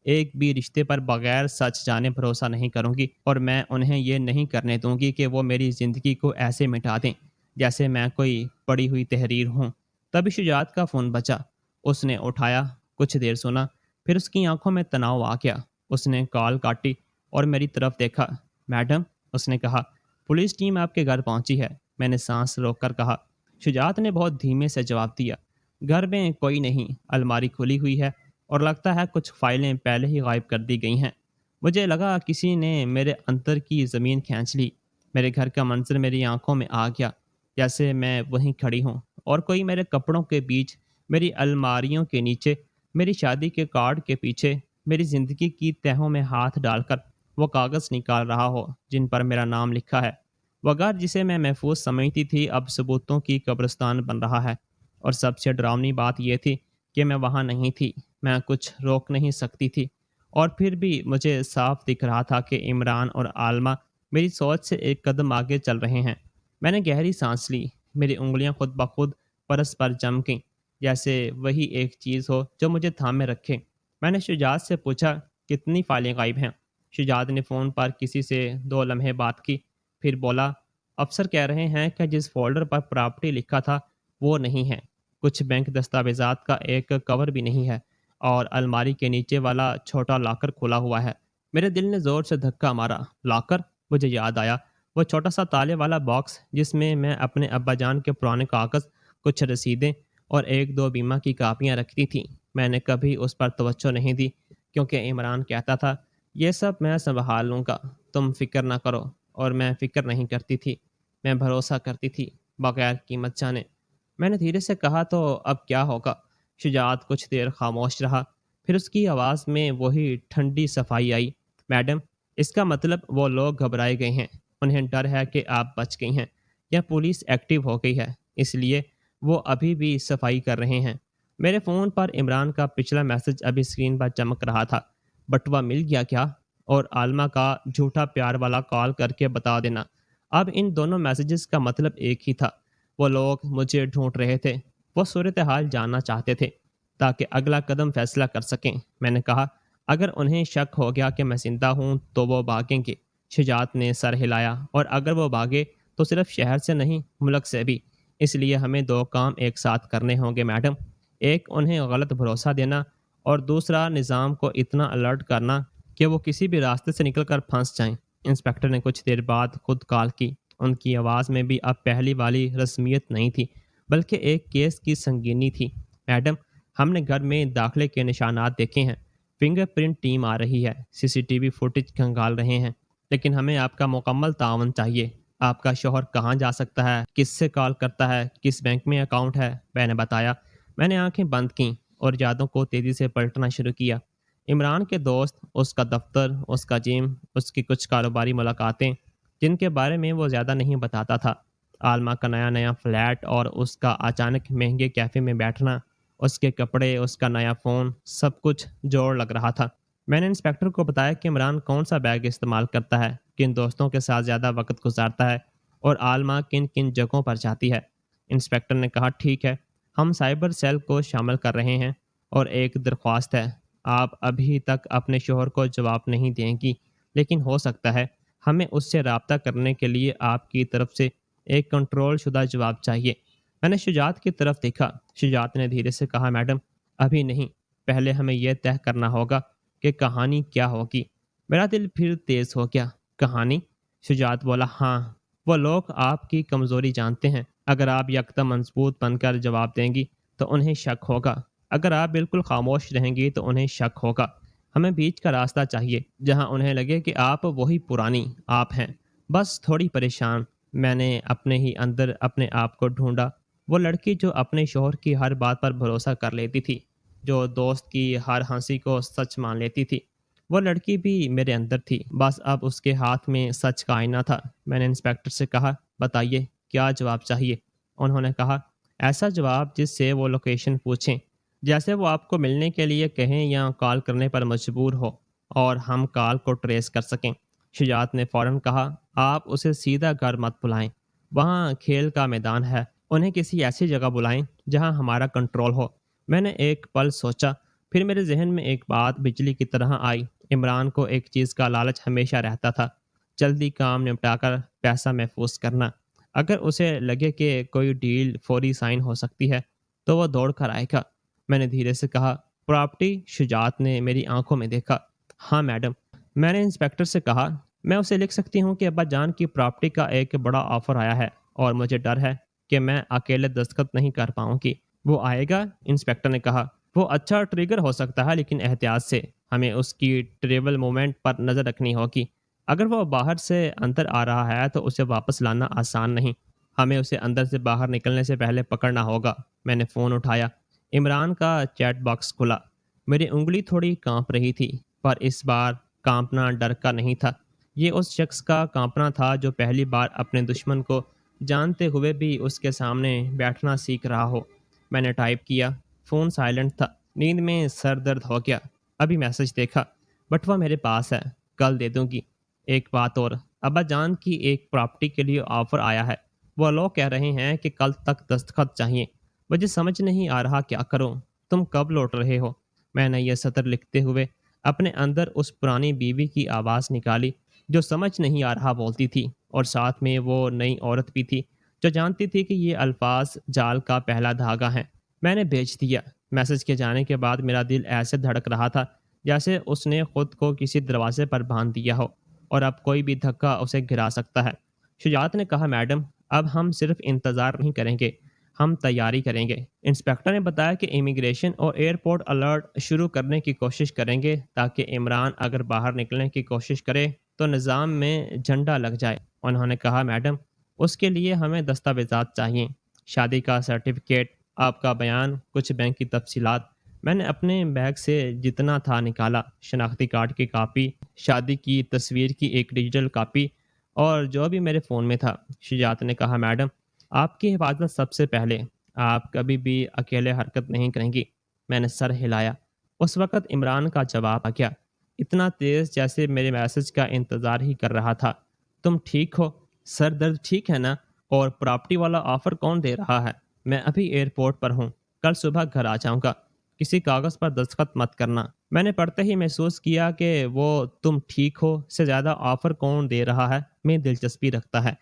ایک بھی رشتے پر بغیر سچ جانے بھروسہ نہیں کروں گی، اور میں انہیں یہ نہیں کرنے دوں گی کہ وہ میری زندگی کو ایسے مٹا دیں جیسے میں کوئی پڑی ہوئی تحریر ہوں۔ تبھی شجاعت کا فون بجا۔ اس نے اٹھایا، کچھ دیر سنا، پھر اس کی آنکھوں میں تناؤ آ گیا۔ اس نے کال کاٹی اور میری طرف دیکھا۔ میڈم، اس نے کہا، پولیس ٹیم آپ کے گھر پہنچی ہے۔ میں نے سانس روک کر کہا۔ شجاعت نے بہت دھیمے سے جواب دیا، گھر میں کوئی نہیں، الماری کھلی ہوئی ہے، اور لگتا ہے کچھ فائلیں پہلے ہی غائب کر دی گئی ہیں۔ مجھے لگا کسی نے میرے اندر کی زمین کھینچ لی۔ میرے گھر کا منظر میری آنکھوں میں آ گیا، جیسے میں وہیں کھڑی ہوں، اور کوئی میرے کپڑوں کے بیچ، میری الماریوں کے نیچے، میری شادی کے کارڈ کے پیچھے، میری زندگی کی تہوں میں ہاتھ ڈال کر وہ کاغذ نکال رہا ہو جن پر میرا نام لکھا ہے۔ وہ گھر جسے میں محفوظ سمجھتی تھی اب ثبوتوں کی قبرستان بن رہا ہے، اور سب سے ڈراؤنی بات یہ تھی کہ میں وہاں نہیں تھی، میں کچھ روک نہیں سکتی تھی، اور پھر بھی مجھے صاف دکھ رہا تھا کہ عمران اور عالمہ میری سوچ سے ایک قدم آگے چل رہے ہیں۔ میں نے گہری سانس لی، میری انگلیاں خود بخود پرس پر جم گئیں، جیسے وہی ایک چیز ہو جو مجھے تھامے رکھے۔ میں نے شجاعت سے پوچھا، کتنی فائلیں غائب ہیں؟ شجاعت نے فون پر کسی سے 2 لمحے بات کی، پھر بولا، افسر کہہ رہے ہیں کہ جس فولڈر پر پراپرٹی لکھا تھا وہ نہیں ہے، کچھ بینک دستاویزات کا ایک کور بھی نہیں ہے، اور الماری کے نیچے والا چھوٹا لاکر کھلا ہوا ہے۔ میرے دل نے زور سے دھکا مارا۔ لاکر؟ مجھے یاد آیا، وہ چھوٹا سا تالے والا باکس جس میں میں اپنے ابا جان کے پرانے کاغذ، کچھ رسیدیں اور ایک دو بیمہ کی کاپیاں رکھتی تھی۔ میں نے کبھی اس پر توجہ نہیں دی، کیونکہ عمران کہتا تھا، یہ سب میں سنبھال لوں گا، تم فکر نہ کرو، اور میں فکر نہیں کرتی تھی، میں بھروسہ کرتی تھی، بغیر قیمت جانے۔ میں نے دھیرے سے کہا، تو اب کیا ہوگا؟ شجاعت کچھ دیر خاموش رہا، پھر اس کی آواز میں وہی ٹھنڈی صفائی آئی، میڈم، اس کا مطلب وہ لوگ گھبرائے گئے ہیں، انہیں ڈر ہے کہ آپ بچ گئی ہیں، یا پولیس ایکٹیو ہو گئی ہے، اس لیے وہ ابھی بھی صفائی کر رہے ہیں۔ میرے فون پر عمران کا پچھلا میسج ابھی اسکرین پر چمک رہا تھا، بٹوا مل گیا کیا؟ اور عالمہ کا جھوٹا پیار والا کال کر کے بتا دینا۔ اب ان دونوں میسیجز کا مطلب ایک ہی تھا، وہ لوگ مجھے ڈھونڈ رہے تھے، وہ صورتحال جاننا چاہتے تھے تاکہ اگلا قدم فیصلہ کر سکیں۔ میں نے کہا، اگر انہیں شک ہو گیا کہ میں زندہ ہوں تو وہ بھاگیں گے۔ شجاعت نے سر ہلایا، اور اگر وہ بھاگے تو صرف شہر سے نہیں، ملک سے بھی۔ اس لیے ہمیں 2 کام ایک ساتھ کرنے ہوں گے میڈم، ایک انہیں غلط بھروسہ دینا، اور دوسرا نظام کو اتنا الرٹ کرنا کہ وہ کسی بھی راستے سے نکل کر پھنس جائیں۔ انسپکٹر نے کچھ دیر بعد خود کال کی۔ ان کی آواز میں بھی اب پہلی والی رسمیت نہیں تھی، بلکہ ایک کیس کی سنگینی تھی۔ میڈم، ہم نے گھر میں داخلے کے نشانات دیکھے ہیں، فنگر پرنٹ ٹیم آ رہی ہے، سی سی ٹی وی فوٹیج کھنگال رہے ہیں، لیکن ہمیں آپ کا مکمل تعاون چاہیے۔ آپ کا شوہر کہاں جا سکتا ہے، کس سے کال کرتا ہے، کس بینک میں اکاؤنٹ ہے؟ میں نے بتایا۔ میں نے آنکھیں بند کیں اور یادوں کو تیزی سے پلٹنا شروع کیا۔ عمران کے دوست، اس کا دفتر، اس کا جم، اس کی کچھ کاروباری ملاقاتیں جن کے بارے میں وہ زیادہ نہیں بتاتا تھا، عالمہ کا نیا فلیٹ اور اس کا اچانک مہنگے کیفے میں بیٹھنا، اس کے کپڑے، اس کا نیا فون، سب کچھ جوڑ لگ رہا تھا۔ میں نے انسپیکٹر کو بتایا کہ عمران کون سا بیگ استعمال کرتا ہے، کن دوستوں کے ساتھ زیادہ وقت گزارتا ہے اور عالمہ کن کن جگہوں پر جاتی ہے۔ انسپیکٹر نے کہا ٹھیک ہے، ہم سائبر سیل کو شامل کر رہے ہیں اور ایک درخواست ہے۔ آپ ابھی تک اپنے شوہر کو جواب نہیں دیں گی، لیکن ہو سکتا ہے ہمیں اس سے رابطہ کرنے کے لیے آپ کی طرف سے ایک کنٹرول شدہ جواب چاہیے۔ میں نے شجاعت کی طرف دیکھا۔ شجاعت نے دھیرے سے کہا میڈم ابھی نہیں، پہلے ہمیں یہ طے کرنا ہوگا کہ کہانی کیا ہوگی۔ میرا دل پھر تیز ہو گیا۔ کہانی؟ شجاعت بولا ہاں، وہ لوگ آپ کی کمزوری جانتے ہیں۔ اگر آپ یکدم مضبوط بن کر جواب دیں گی تو انہیں شک ہوگا، اگر آپ بالکل خاموش رہیں گی تو انہیں شک ہوگا۔ ہمیں بیچ کا راستہ چاہیے جہاں انہیں لگے کہ آپ وہی پرانی آپ ہیں، بس تھوڑی پریشان۔ میں نے اپنے ہی اندر اپنے آپ کو ڈھونڈا، وہ لڑکی جو اپنے شوہر کی ہر بات پر بھروسہ کر لیتی تھی، جو دوست کی ہر ہنسی کو سچ مان لیتی تھی، وہ لڑکی بھی میرے اندر تھی، بس اب اس کے ہاتھ میں سچ کا آئینہ تھا۔ میں نے انسپیکٹر سے کہا بتائیے کیا جواب چاہیے؟ انہوں نے کہا ایسا جواب جس سے وہ لوکیشن پوچھیں، جیسے وہ آپ کو ملنے کے لیے کہیں یا کال کرنے پر مجبور ہو اور ہم کال کو ٹریس کر سکیں۔ شجاعت نے فوراً کہا آپ اسے سیدھا گھر مت بلائیں، وہاں کھیل کا میدان ہے، انہیں کسی ایسی جگہ بلائیں جہاں ہمارا کنٹرول ہو۔ میں نے ایک پل سوچا، پھر میرے ذہن میں ایک بات بجلی کی طرح آئی۔ عمران کو ایک چیز کا لالچ ہمیشہ رہتا تھا، جلدی کام نپٹا کر پیسہ محفوظ کرنا۔ اگر اسے لگے کہ کوئی ڈیل فوری سائن ہو سکتی ہے تو وہ دوڑ کر آئے گا۔ میں نے دھیرے سے کہا پراپرٹی؟ شجاعت نے میری آنکھوں میں دیکھا۔ ہاں میڈم۔ میں نے انسپیکٹر سے کہا میں اسے لکھ سکتی ہوں کہ ابا جان کی پراپرٹی کا ایک بڑا آفر آیا ہے اور مجھے ڈر ہے کہ میں اکیلے دستخط نہیں کر پاؤں گی۔ وہ آئے گا؟ انسپیکٹر نے کہا وہ اچھا ٹریگر ہو سکتا ہے لیکن احتیاط سے، ہمیں اس کی ٹریول موومنٹ پر نظر رکھنی ہوگی۔ اگر وہ باہر سے اندر آ رہا ہے تو اسے واپس لانا آسان نہیں، ہمیں اسے اندر سے باہر نکلنے سے پہلے پکڑنا ہوگا۔ میں نے فون اٹھایا۔ عمران کا چیٹ باکس کھلا۔ میری انگلی تھوڑی کانپ رہی تھی، پر اس بار کانپنا ڈر کا نہیں تھا، یہ اس شخص کا کانپنا تھا جو پہلی بار اپنے دشمن کو جانتے ہوئے بھی اس کے سامنے بیٹھنا سیکھ رہا ہو۔ میں نے ٹائپ کیا۔ فون سائلنٹ تھا۔ نیند میں سر درد ہو گیا۔ ابھی میسج دیکھا، بٹ وہ میرے پاس ہے، کل دے دوں گی۔ ایک بات اور، ابا جان کی ایک پراپرٹی کے لیے آفر آیا ہے، وہ لوگ کہہ رہے ہیں کہ کل تک دستخط چاہیے، مجھے سمجھ نہیں آ رہا کیا کروں، تم کب لوٹ رہے ہو؟ میں نے یہ سطر لکھتے ہوئے اپنے اندر اس پرانی بیوی کی آواز نکالی جو سمجھ نہیں آ رہا بولتی تھی، اور ساتھ میں وہ نئی عورت بھی تھی جو جانتی تھی کہ یہ الفاظ جال کا پہلا دھاگا ہے۔ میں نے بھیج دیا۔ میسج کے جانے کے بعد میرا دل ایسے دھڑک رہا تھا جیسے اس نے خود کو کسی دروازے پر باندھ دیا ہو اور اب کوئی بھی دھکا اسے گرا سکتا ہے۔ شجاعت نے کہا میڈم اب ہم صرف انتظار نہیں کریں گے، ہم تیاری کریں گے۔ انسپیکٹر نے بتایا کہ امیگریشن اور ایئرپورٹ الرٹ شروع کرنے کی کوشش کریں گے تاکہ عمران اگر باہر نکلنے کی کوشش کرے تو نظام میں جھنڈا لگ جائے۔ انہوں نے کہا میڈم اس کے لیے ہمیں دستاویزات چاہیے، شادی کا سرٹیفکیٹ، آپ کا بیان، کچھ بینک کی تفصیلات۔ میں نے اپنے بیگ سے جتنا تھا نکالا، شناختی کارڈ کی کاپی، شادی کی تصویر کی ایک ڈیجیٹل کاپی اور جو بھی میرے فون میں تھا۔ شجاعت نے کہا میڈم آپ کی حفاظت سب سے پہلے، آپ کبھی بھی اکیلے حرکت نہیں کریں گی۔ میں نے سر ہلایا۔ اس وقت عمران کا جواب آ گیا، اتنا تیز جیسے میرے میسج کا انتظار ہی کر رہا تھا۔ تم ٹھیک ہو؟ سر درد ٹھیک ہے نا؟ اور پراپرٹی والا آفر کون دے رہا ہے؟ میں ابھی ایئرپورٹ پر ہوں، کل صبح گھر آ جاؤں گا، کسی کاغذ پر دستخط مت کرنا۔ میں نے پڑھتے ہی محسوس کیا کہ وہ تم ٹھیک ہو سے زیادہ آفر کون دے رہا ہے میں دلچسپی رکھتا ہے۔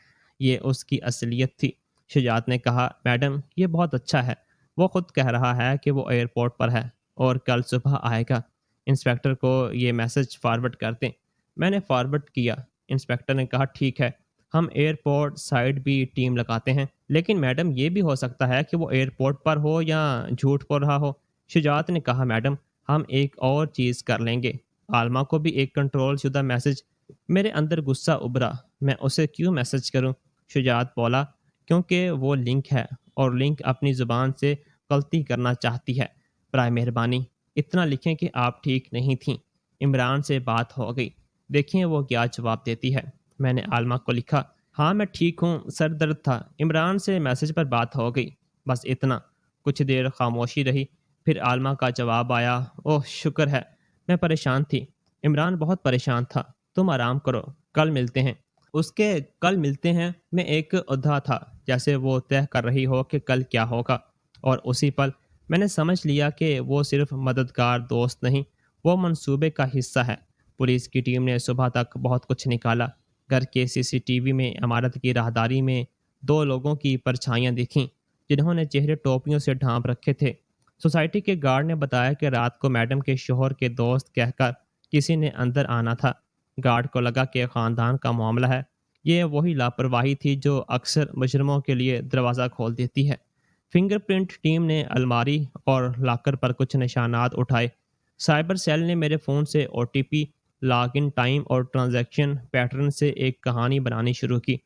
یہ اس کی اصلیت تھی۔ شجاعت نے کہا میڈم یہ بہت اچھا ہے، وہ خود کہہ رہا ہے کہ وہ ایئرپورٹ پر ہے اور کل صبح آئے گا۔ انسپیکٹر کو یہ میسج فارورڈ کر دیں۔ میں نے فارورڈ کیا۔ انسپیکٹر نے کہا ٹھیک ہے، ہم ایئرپورٹ سائڈ بھی ٹیم لگاتے ہیں، لیکن میڈم یہ بھی ہو سکتا ہے کہ وہ ایئرپورٹ پر ہو یا جھوٹ بول رہا ہو۔ شجاعت نے کہا میڈم ہم ایک اور چیز کر لیں گے، عالمہ کو بھی ایک کنٹرول شدہ میسج۔ میرے اندر غصہ ابھرا، میں اسے کیوں میسج کروں؟ شجاعت بولا کیونکہ وہ لنک ہے اور لنک اپنی زبان سے غلطی کرنا چاہتی ہے، برائے مہربانی اتنا لکھیں کہ آپ ٹھیک نہیں تھیں، عمران سے بات ہو گئی، دیکھیں وہ کیا جواب دیتی ہے۔ میں نے عالمہ کو لکھا ہاں میں ٹھیک ہوں، سر درد تھا، عمران سے میسج پر بات ہو گئی، بس اتنا۔ کچھ دیر خاموشی رہی، پھر عالمہ کا جواب آیا، اوہ شکر ہے۔ میں پریشان تھی۔ عمران بہت پریشان تھا۔ تم آرام کرو، کل ملتے ہیں۔ اس کے کل ملتے ہیں میں ایک ادھا تھا، جیسے وہ طے کر رہی ہو کہ کل کیا ہوگا، اور اسی پل میں نے سمجھ لیا کہ وہ صرف مددگار دوست نہیں، وہ منصوبے کا حصہ ہے۔ پولیس کی ٹیم نے صبح تک بہت کچھ نکالا۔ گھر کے CCTV میں عمارت کی راہداری میں 2 لوگوں کی پرچھائیاں دکھیں جنہوں نے چہرے ٹوپیوں سے ڈھانپ رکھے تھے۔ سوسائٹی کے گارڈ نے بتایا کہ رات کو میڈم کے شوہر کے دوست کہہ کر کسی نے اندر آنا تھا۔ گارڈ کو لگا کہ خاندان کا معاملہ ہے، یہ وہی لاپرواہی تھی جو اکثر مجرموں کے لیے دروازہ کھول دیتی ہے۔ فنگر پرنٹ ٹیم نے الماری اور لاکر پر کچھ نشانات اٹھائے۔ سائبر سیل نے میرے فون سے OTP، لاگ ان ٹائم اور ٹرانزیکشن پیٹرن سے ایک کہانی بنانی شروع کی،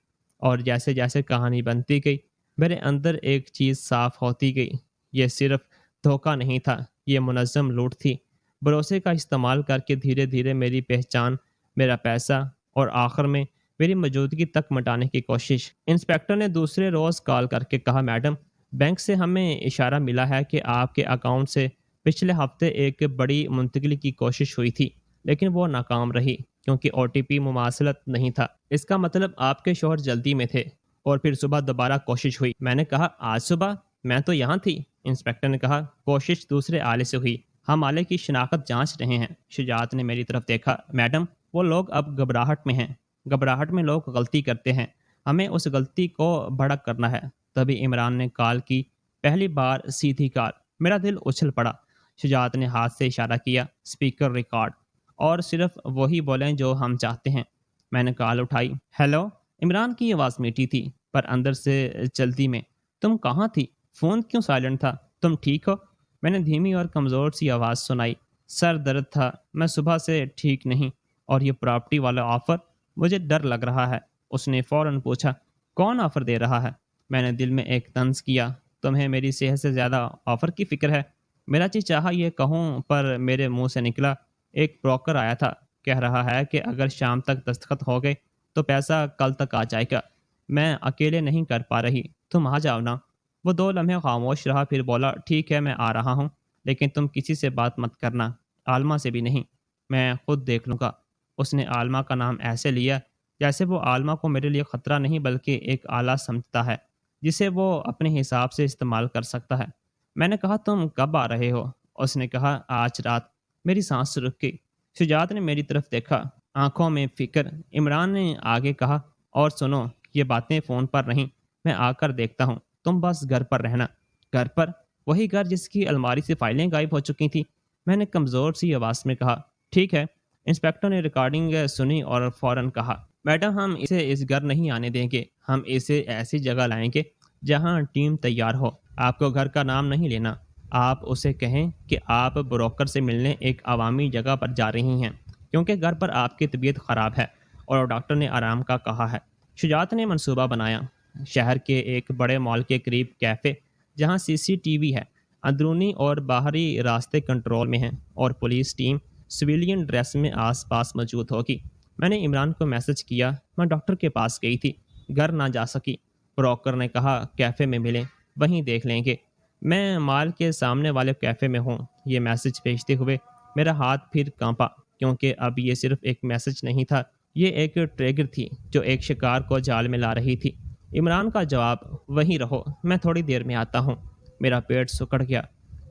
اور جیسے جیسے کہانی بنتی گئی میرے اندر ایک چیز صاف ہوتی گئی۔ یہ صرف دھوکہ نہیں تھا، یہ منظم لوٹ تھی۔ بھروسے کا استعمال کر کے دھیرے دھیرے میری پہچان، میرا پیسہ اور آخر میں میری موجودگی تک مٹانے کی کوشش۔ انسپیکٹر نے دوسرے روز کال کر کے کہا، میڈم بینک سے ہمیں اشارہ ملا ہے کہ آپ کے اکاؤنٹ سے پچھلے ہفتے ایک بڑی منتقلی کی کوشش ہوئی تھی، لیکن وہ ناکام رہی کیونکہ OTP مماثلت نہیں تھا۔ اس کا مطلب آپ کے شوہر جلدی میں تھے، اور پھر صبح دوبارہ کوشش ہوئی۔ میں نے کہا، آج صبح میں تو یہاں تھی۔ انسپیکٹر نے کہا، کوشش دوسرے آلے سے ہوئی، ہم آلے کی شناخت جانچ رہے ہیں۔ شجاعت نے میری طرف دیکھا، میڈم وہ لوگ اب گھبراہٹ میں ہیں، گھبراہٹ میں لوگ غلطی کرتے ہیں، ہمیں اس غلطی کو بڑا کرنا ہے۔ تبھی عمران نے کال کی، پہلی بار سیدھی کال۔ میرا دل اچھل پڑا۔ شجاعت نے ہاتھ سے اشارہ کیا، اسپیکر ریکارڈ، اور صرف وہی بولیں جو ہم چاہتے ہیں۔ میں نے کال اٹھائی، ہیلو۔ عمران کی آواز میٹھی تھی پر اندر سے جلدی میں، تم کہاں تھی؟ فون کیوں سائلنٹ تھا؟ تم ٹھیک ہو؟ میں نے دھیمی اور کمزور سی آواز سنائی، سر درد تھا، میں صبح سے ٹھیک نہیں، اور یہ پراپرٹی والا آفر، مجھے ڈر لگ رہا ہے۔ اس نے فوراً پوچھا، کون آفر دے رہا ہے؟ میں نے دل میں ایک طنز کیا، تمہیں میری صحت سے زیادہ آفر کی فکر ہے؟ میرا جی چاہا یہ کہوں پر میرے منہ سے نکلا، ایک بروکر آیا تھا، کہہ رہا ہے کہ اگر شام تک دستخط ہو گئے تو پیسہ کل تک آ جائے گا۔ میں اکیلے نہیں کر پا رہی، تم آ جاؤ نا۔ وہ 2 لمحے خاموش رہا، پھر بولا، ٹھیک ہے میں آ رہا ہوں، لیکن تم کسی سے بات مت کرنا، عالمہ سے بھی نہیں، میں خود دیکھ لوں گا۔ اس نے عالمہ کا نام ایسے لیا جیسے وہ عالمہ کو میرے لیے خطرہ نہیں بلکہ ایک آلہ سمجھتا ہے جسے وہ اپنے حساب سے استعمال کر سکتا ہے۔ میں نے کہا، تم کب آ رہے ہو؟ اس نے کہا، آج رات۔ میری سانس رک گئی۔ شجاعت نے میری طرف دیکھا، آنکھوں میں فکر۔ عمران نے آگے کہا، اور سنو، یہ باتیں فون پر نہیں، میں آ کر دیکھتا ہوں، تم بس گھر پر رہنا۔ گھر پر؟ وہی گھر جس کی الماری سے فائلیں غائب ہو چکی تھیں؟ میں نے کمزور سی آواز میں کہا، ٹھیک ہے۔ انسپیکٹر نے ریکارڈنگ سنی اور فوراً کہا، میڈم ہم اسے اس گھر نہیں آنے دیں گے، ہم اسے ایسی جگہ لائیں گے جہاں ٹیم تیار ہو۔ آپ کو گھر کا نام نہیں لینا، آپ اسے کہیں کہ آپ بروکر سے ملنے ایک عوامی جگہ پر جا رہی ہیں، کیونکہ گھر پر آپ کی طبیعت خراب ہے اور ڈاکٹر نے آرام کا کہا ہے۔ شجاعت نے منصوبہ بنایا، شہر کے ایک بڑے مال کے قریب کیفے جہاں CCTV ہے، اندرونی اور باہری راستے کنٹرول میں ہیں، اور پولیس ٹیم سویلین ڈریس میں آس پاس موجود ہوگی۔ میں نے عمران کو میسج کیا، میں ڈاکٹر کے پاس گئی تھی، گھر نہ جا سکی۔ بروکر نے کہا، کیفے میں ملیں، وہیں دیکھ لیں گے۔ میں مال کے سامنے والے کیفے میں ہوں۔ یہ میسج بھیجتے ہوئے میرا ہاتھ پھر کانپا، کیونکہ اب یہ صرف ایک میسج نہیں تھا، یہ ایک ٹریگر تھی جو ایک شکار کو جال میں لا رہی تھی۔ عمران کا جواب، وہیں رہو، میں تھوڑی دیر میں آتا ہوں۔ میرا پیٹ سکڑ گیا۔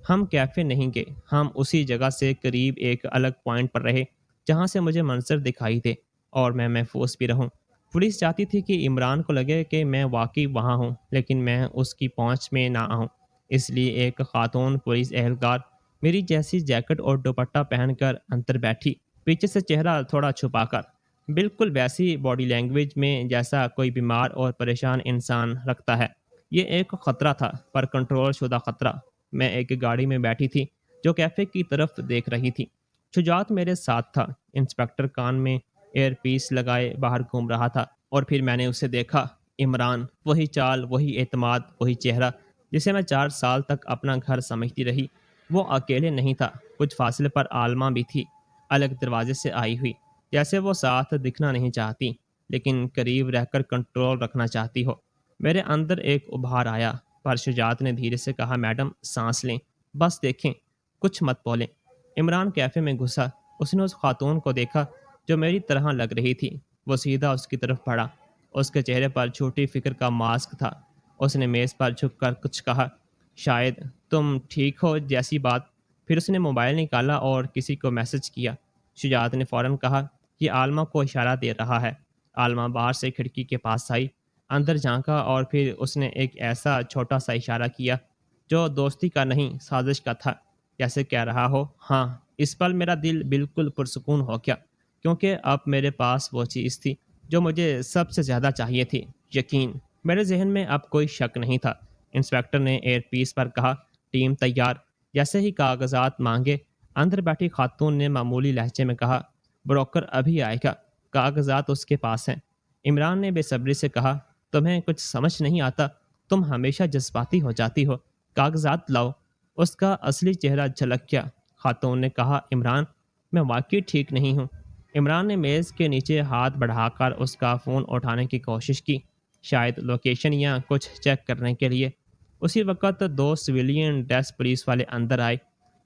ہم کیفے نہیں گئے، ہم اسی جگہ سے قریب ایک الگ پوائنٹ پر رہے جہاں سے مجھے منظر دکھائی دے اور میں محفوظ بھی رہوں۔ پولیس چاہتی تھی کہ عمران کو لگے کہ میں واقعی وہاں ہوں، لیکن میں اس کی پہنچ میں نہ آؤں۔ اس لیے ایک خاتون پولیس اہلکار میری جیسی جیکٹ اور دوپٹہ پہن کر اندر بیٹھی، پیچھے سے چہرہ تھوڑا چھپا کر، بالکل ویسی باڈی لینگویج میں جیسا کوئی بیمار اور پریشان انسان رکھتا ہے۔ یہ ایک خطرہ تھا، پر کنٹرول شدہ خطرہ۔ میں ایک گاڑی میں بیٹھی تھی جو کیفے کی طرف دیکھ رہی تھی۔ شجاعت میرے ساتھ تھا۔ انسپیکٹر کان میں ایئر پیس لگائے باہر گھوم رہا تھا، اور پھر میں نے اسے دیکھا، عمران، وہی چال، وہی اعتماد، وہی چہرہ جسے میں 4 سال تک اپنا گھر سمجھتی رہی۔ وہ اکیلے نہیں تھا، کچھ فاصلے پر عالمہ بھی تھی، الگ دروازے سے آئی ہوئی، جیسے وہ ساتھ دکھنا نہیں چاہتی لیکن قریب رہ کر کنٹرول رکھنا چاہتی ہو۔ میرے اندر ایک ابھار آیا، پر شجاعت نے دھیرے سے کہا، میڈم سانس لیں، بس دیکھیں، کچھ مت بولیں۔ عمران کیفے میں گھسا۔ اس نے اس خاتون کو دیکھا جو میری طرح لگ رہی تھی۔ وہ سیدھا اس کی طرف بڑھا۔ اس کے چہرے پر چھوٹی فکر کا ماسک تھا۔ اس نے میز پر جھک کر کچھ کہا، شاید تم ٹھیک ہو جیسی بات۔ پھر اس نے موبائل نکالا اور کسی کو میسج کیا۔ شجاعت نے فوراً کہا، یہ عالمہ کو اشارہ دے رہا ہے۔ عالمہ باہر سے کھڑکی کے پاس آئی، اندر جھانکا اور پھر اس نے ایک ایسا چھوٹا سا اشارہ کیا جو دوستی کا نہیں سازش کا تھا، جیسے کہہ رہا ہو ہاں۔ اس پل میرا دل بالکل پرسکون ہو گیا، کیونکہ اب میرے پاس وہ چیز تھی جو مجھے سب سے زیادہ چاہیے تھی، یقین۔ میرے ذہن میں اب کوئی شک نہیں تھا۔ انسپیکٹر نے ایئر پیس پر کہا، ٹیم تیار۔ جیسے ہی کاغذات مانگے، اندر بیٹھی خاتون نے معمولی لہجے میں کہا، بروکر ابھی آئے گا، کاغذات اس کے پاس ہیں۔ عمران نے بے صبری سے کہا، تمہیں کچھ سمجھ نہیں آتا، تم ہمیشہ جذباتی ہو جاتی ہو، کاغذات لاؤ۔ اس کا اصلی چہرہ جھلک گیا۔ خاتون نے کہا، عمران، میں واقعی ٹھیک نہیں ہوں۔ عمران نے میز کے نیچے ہاتھ بڑھا کر اس کا فون اٹھانے کی کوشش کی، شاید لوکیشن یا کچھ چیک کرنے کے لیے۔ اسی وقت دو سویلین ڈریس پولیس والے اندر آئے۔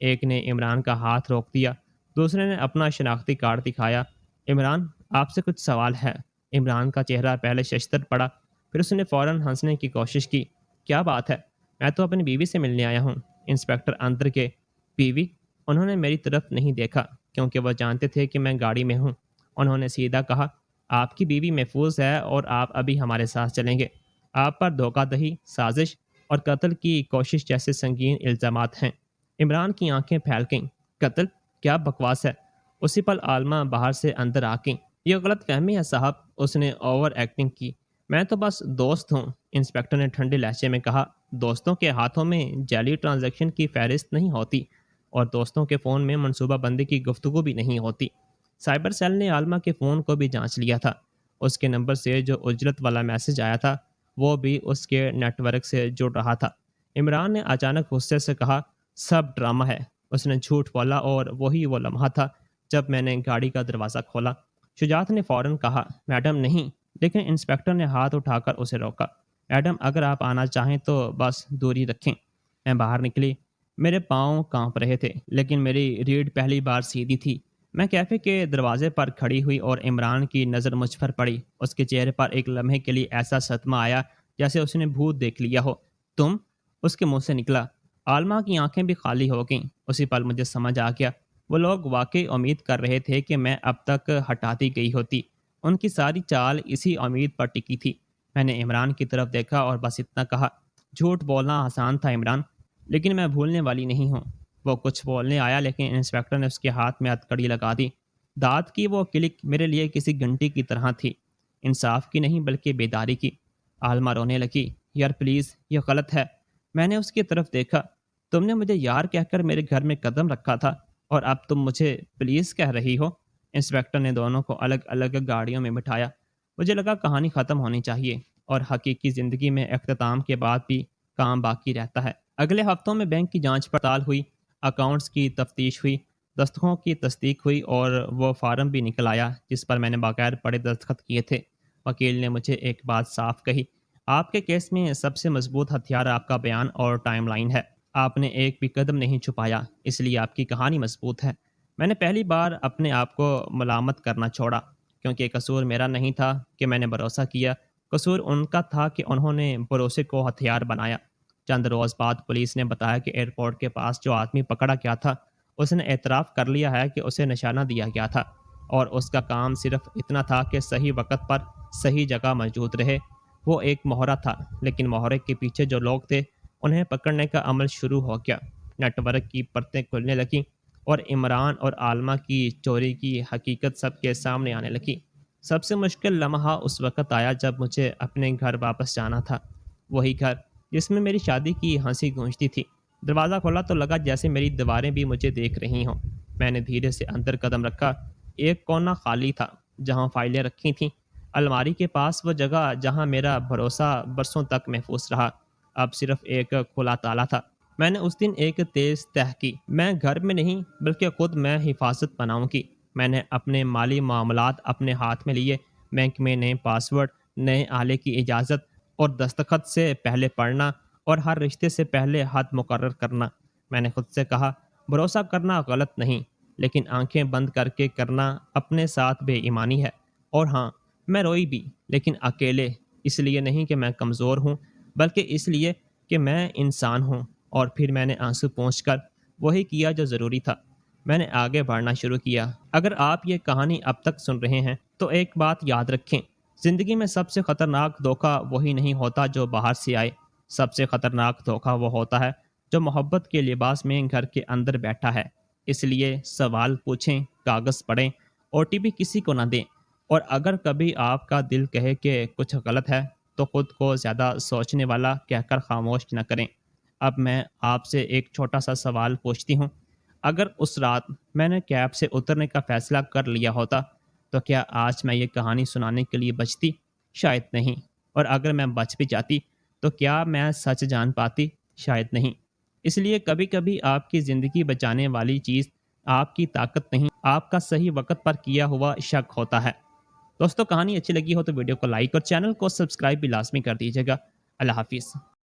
ایک نے عمران کا ہاتھ روک دیا، دوسرے نے اپنا شناختی کارڈ دکھایا۔ عمران، آپ سے کچھ سوال ہے۔ عمران کا چہرہ پہلے ششدر پڑا، پھر اس نے فوراً ہنسنے کی کوشش کی۔ کیا بات ہے؟ میں تو اپنی بیوی سے ملنے آیا ہوں۔ انسپیکٹر اندر کے، بیوی؟ انہوں نے میری طرف نہیں دیکھا کیونکہ وہ جانتے تھے کہ میں گاڑی میں ہوں۔ انہوں نے سیدھا کہا، آپ کی بیوی محفوظ ہے اور آپ ابھی ہمارے ساتھ چلیں گے۔ آپ پر دھوکہ دہی، سازش اور قتل کی کوشش جیسے سنگین الزامات ہیں۔ عمران کی آنکھیں پھیل گئیں۔ قتل؟ کیا بکواس ہے؟ اسی پل عالمہ باہر سے اندر آ گئیں۔ یہ غلط فہمی ہے صاحب، اس نے اوور ایکٹنگ کی۔ میں تو بس دوست ہوں، انسپیکٹر نے ٹھنڈے لہجے میں کہا۔ دوستوں کے ہاتھوں میں جعلی ٹرانزیکشن کی فہرست نہیں ہوتی، اور دوستوں کے فون میں منصوبہ بندی کی گفتگو بھی نہیں ہوتی۔ سائبر سیل نے عالمہ کے فون کو بھی جانچ لیا تھا۔ اس کے نمبر سے جو اجرت والا میسج آیا تھا وہ بھی اس کے نیٹ ورک سے جڑ رہا تھا۔ عمران نے اچانک غصے سے کہا، سب ڈرامہ ہے۔ اس نے جھوٹ بولا اور وہی وہ لمحہ تھا جب میں نے گاڑی کا دروازہ کھولا۔ شجاعت نے فوراً کہا، میڈم نہیں، لیکن انسپیکٹر نے ہاتھ اٹھا کر اسے روکا۔ میڈم، اگر آپ آنا چاہیں تو بس دوری رکھیں۔ میں باہر نکلی۔ میرے پاؤں کانپ رہے تھے، لیکن میری ریڑھ پہلی بار سیدھی تھی۔ میں کیفے کے دروازے پر کھڑی ہوئی اور عمران کی نظر مجھ پر پڑی۔ اس کے چہرے پر ایک لمحے کے لیے ایسا صدمہ آیا جیسے اس نے بھوت دیکھ لیا ہو۔ تم؟ اس کے منہ سے نکلا۔ عالمہ کی آنکھیں بھی خالی ہو گئیں۔ اسی پل مجھے سمجھ آ گیا، وہ لوگ واقعی امید کر رہے تھے کہ میں اب تک ہٹاتی گئی ہوتی۔ ان کی ساری چال اسی امید پر ٹکی تھی۔ میں نے عمران کی طرف دیکھا اور بس اتنا کہا، جھوٹ بولنا آسان تھا عمران، لیکن میں بھولنے والی نہیں ہوں۔ وہ کچھ بولنے آیا لیکن انسپیکٹر نے اس کے ہاتھ میں ہتھکڑی لگا دی۔ دانت کی وہ کلک میرے لیے کسی گھنٹی کی طرح تھی، انصاف کی نہیں بلکہ بیداری کی۔ عالمہ رونے لگی، یار پلیز، یہ غلط ہے۔ میں نے اس کی طرف دیکھا۔ تم نے مجھے یار کہہ کر میرے گھر میں قدم رکھا تھا اور اب تم مجھے پلیز کہہ رہی ہو؟ انسپیکٹر نے دونوں کو الگ الگ گاڑیوں میں بٹھایا۔ مجھے لگا کہانی ختم ہونی چاہیے اور حقیقی زندگی میں اختتام کے بعد بھی کام باقی رہتا ہے۔ اگلے ہفتوں میں بینک کی جانچ پڑتال ہوئی، اکاؤنٹس کی تفتیش ہوئی، دستخطوں کی تصدیق ہوئی اور وہ فارم بھی نکل آیا جس پر میں نے بغیر پڑھے دستخط کیے تھے۔ وکیل نے مجھے ایک بات صاف کہی، آپ کے کیس میں سب سے مضبوط ہتھیار آپ کا بیان اور ٹائم لائن ہے۔ آپ نے ایک بھی قدم نہیں چھپایا، اس لیے آپ کی کہانی مضبوط ہے۔ میں نے پہلی بار اپنے آپ کو ملامت کرنا چھوڑا، کیونکہ قصور میرا نہیں تھا کہ میں نے بھروسہ کیا، قصور ان کا تھا کہ انہوں نے بھروسے کو ہتھیار بنایا۔ چند روز بعد پولیس نے بتایا کہ ایئرپورٹ کے پاس جو آدمی پکڑا گیا تھا اس نے اعتراف کر لیا ہے کہ اسے نشانہ دیا گیا تھا، اور اس کا کام صرف اتنا تھا کہ صحیح وقت پر صحیح جگہ موجود رہے۔ وہ ایک مہرہ تھا، لیکن مہرے کے پیچھے جو لوگ تھے انہیں پکڑنے کا عمل شروع ہو گیا۔ نیٹ ورک کی پرتیں کھلنے لگیں اور عمران اور عالمہ کی چوری کی حقیقت سب کے سامنے آنے لگی۔ سب سے مشکل لمحہ اس وقت آیا جب مجھے اپنے گھر واپس جانا تھا، وہی گھر جس میں میری شادی کی ہنسی گونجتی تھی۔ دروازہ کھولا تو لگا جیسے میری دیواریں بھی مجھے دیکھ رہی ہوں۔ میں نے دھیرے سے اندر قدم رکھا۔ ایک کونا خالی تھا جہاں فائلیں رکھی تھیں، الماری کے پاس وہ جگہ جہاں میرا بھروسہ برسوں تک محفوظ رہا، اب صرف ایک کھلا تالا تھا۔ میں نے اس دن ایک تیز تہہ کی، میں گھر میں نہیں بلکہ خود میں حفاظت بناؤں گی۔ میں نے اپنے مالی معاملات اپنے ہاتھ میں لیے، بینک میں نئے پاسورڈ، نئے آلے کی اجازت اور دستخط سے پہلے پڑھنا اور ہر رشتے سے پہلے حد مقرر کرنا۔ میں نے خود سے کہا بھروسہ کرنا غلط نہیں، لیکن آنکھیں بند کر کے کرنا اپنے ساتھ بے ایمانی ہے۔ اور ہاں، میں روئی بھی، لیکن اکیلے، اس لیے نہیں کہ میں کمزور ہوں، بلکہ اس لیے کہ میں انسان ہوں۔ اور پھر میں نے آنسو پونچھ کر وہی کیا جو ضروری تھا، میں نے آگے بڑھنا شروع کیا۔ اگر آپ یہ کہانی اب تک سن رہے ہیں تو ایک بات یاد رکھیں، زندگی میں سب سے خطرناک دھوکہ وہی نہیں ہوتا جو باہر سے آئے، سب سے خطرناک دھوکہ وہ ہوتا ہے جو محبت کے لباس میں گھر کے اندر بیٹھا ہے۔ اس لیے سوال پوچھیں، کاغذ پڑھیں، OTP کسی کو نہ دیں، اور اگر کبھی آپ کا دل کہے کہ کچھ غلط ہے تو خود کو زیادہ سوچنے والا کہہ کر خاموش نہ کریں۔ اب میں آپ سے ایک چھوٹا سا سوال پوچھتی ہوں، اگر اس رات میں نے کیب سے اترنے کا فیصلہ کر لیا ہوتا تو کیا آج میں یہ کہانی سنانے کے لیے بچتی؟ شاید نہیں۔ اور اگر میں بچ بھی جاتی تو کیا میں سچ جان پاتی؟ شاید نہیں۔ اس لیے کبھی کبھی آپ کی زندگی بچانے والی چیز آپ کی طاقت نہیں، آپ کا صحیح وقت پر کیا ہوا شک ہوتا ہے۔ دوستو، کہانی اچھی لگی ہو تو ویڈیو کو لائک اور چینل کو سبسکرائب بھی لازمی کر دیجیے گا۔ اللہ حافظ۔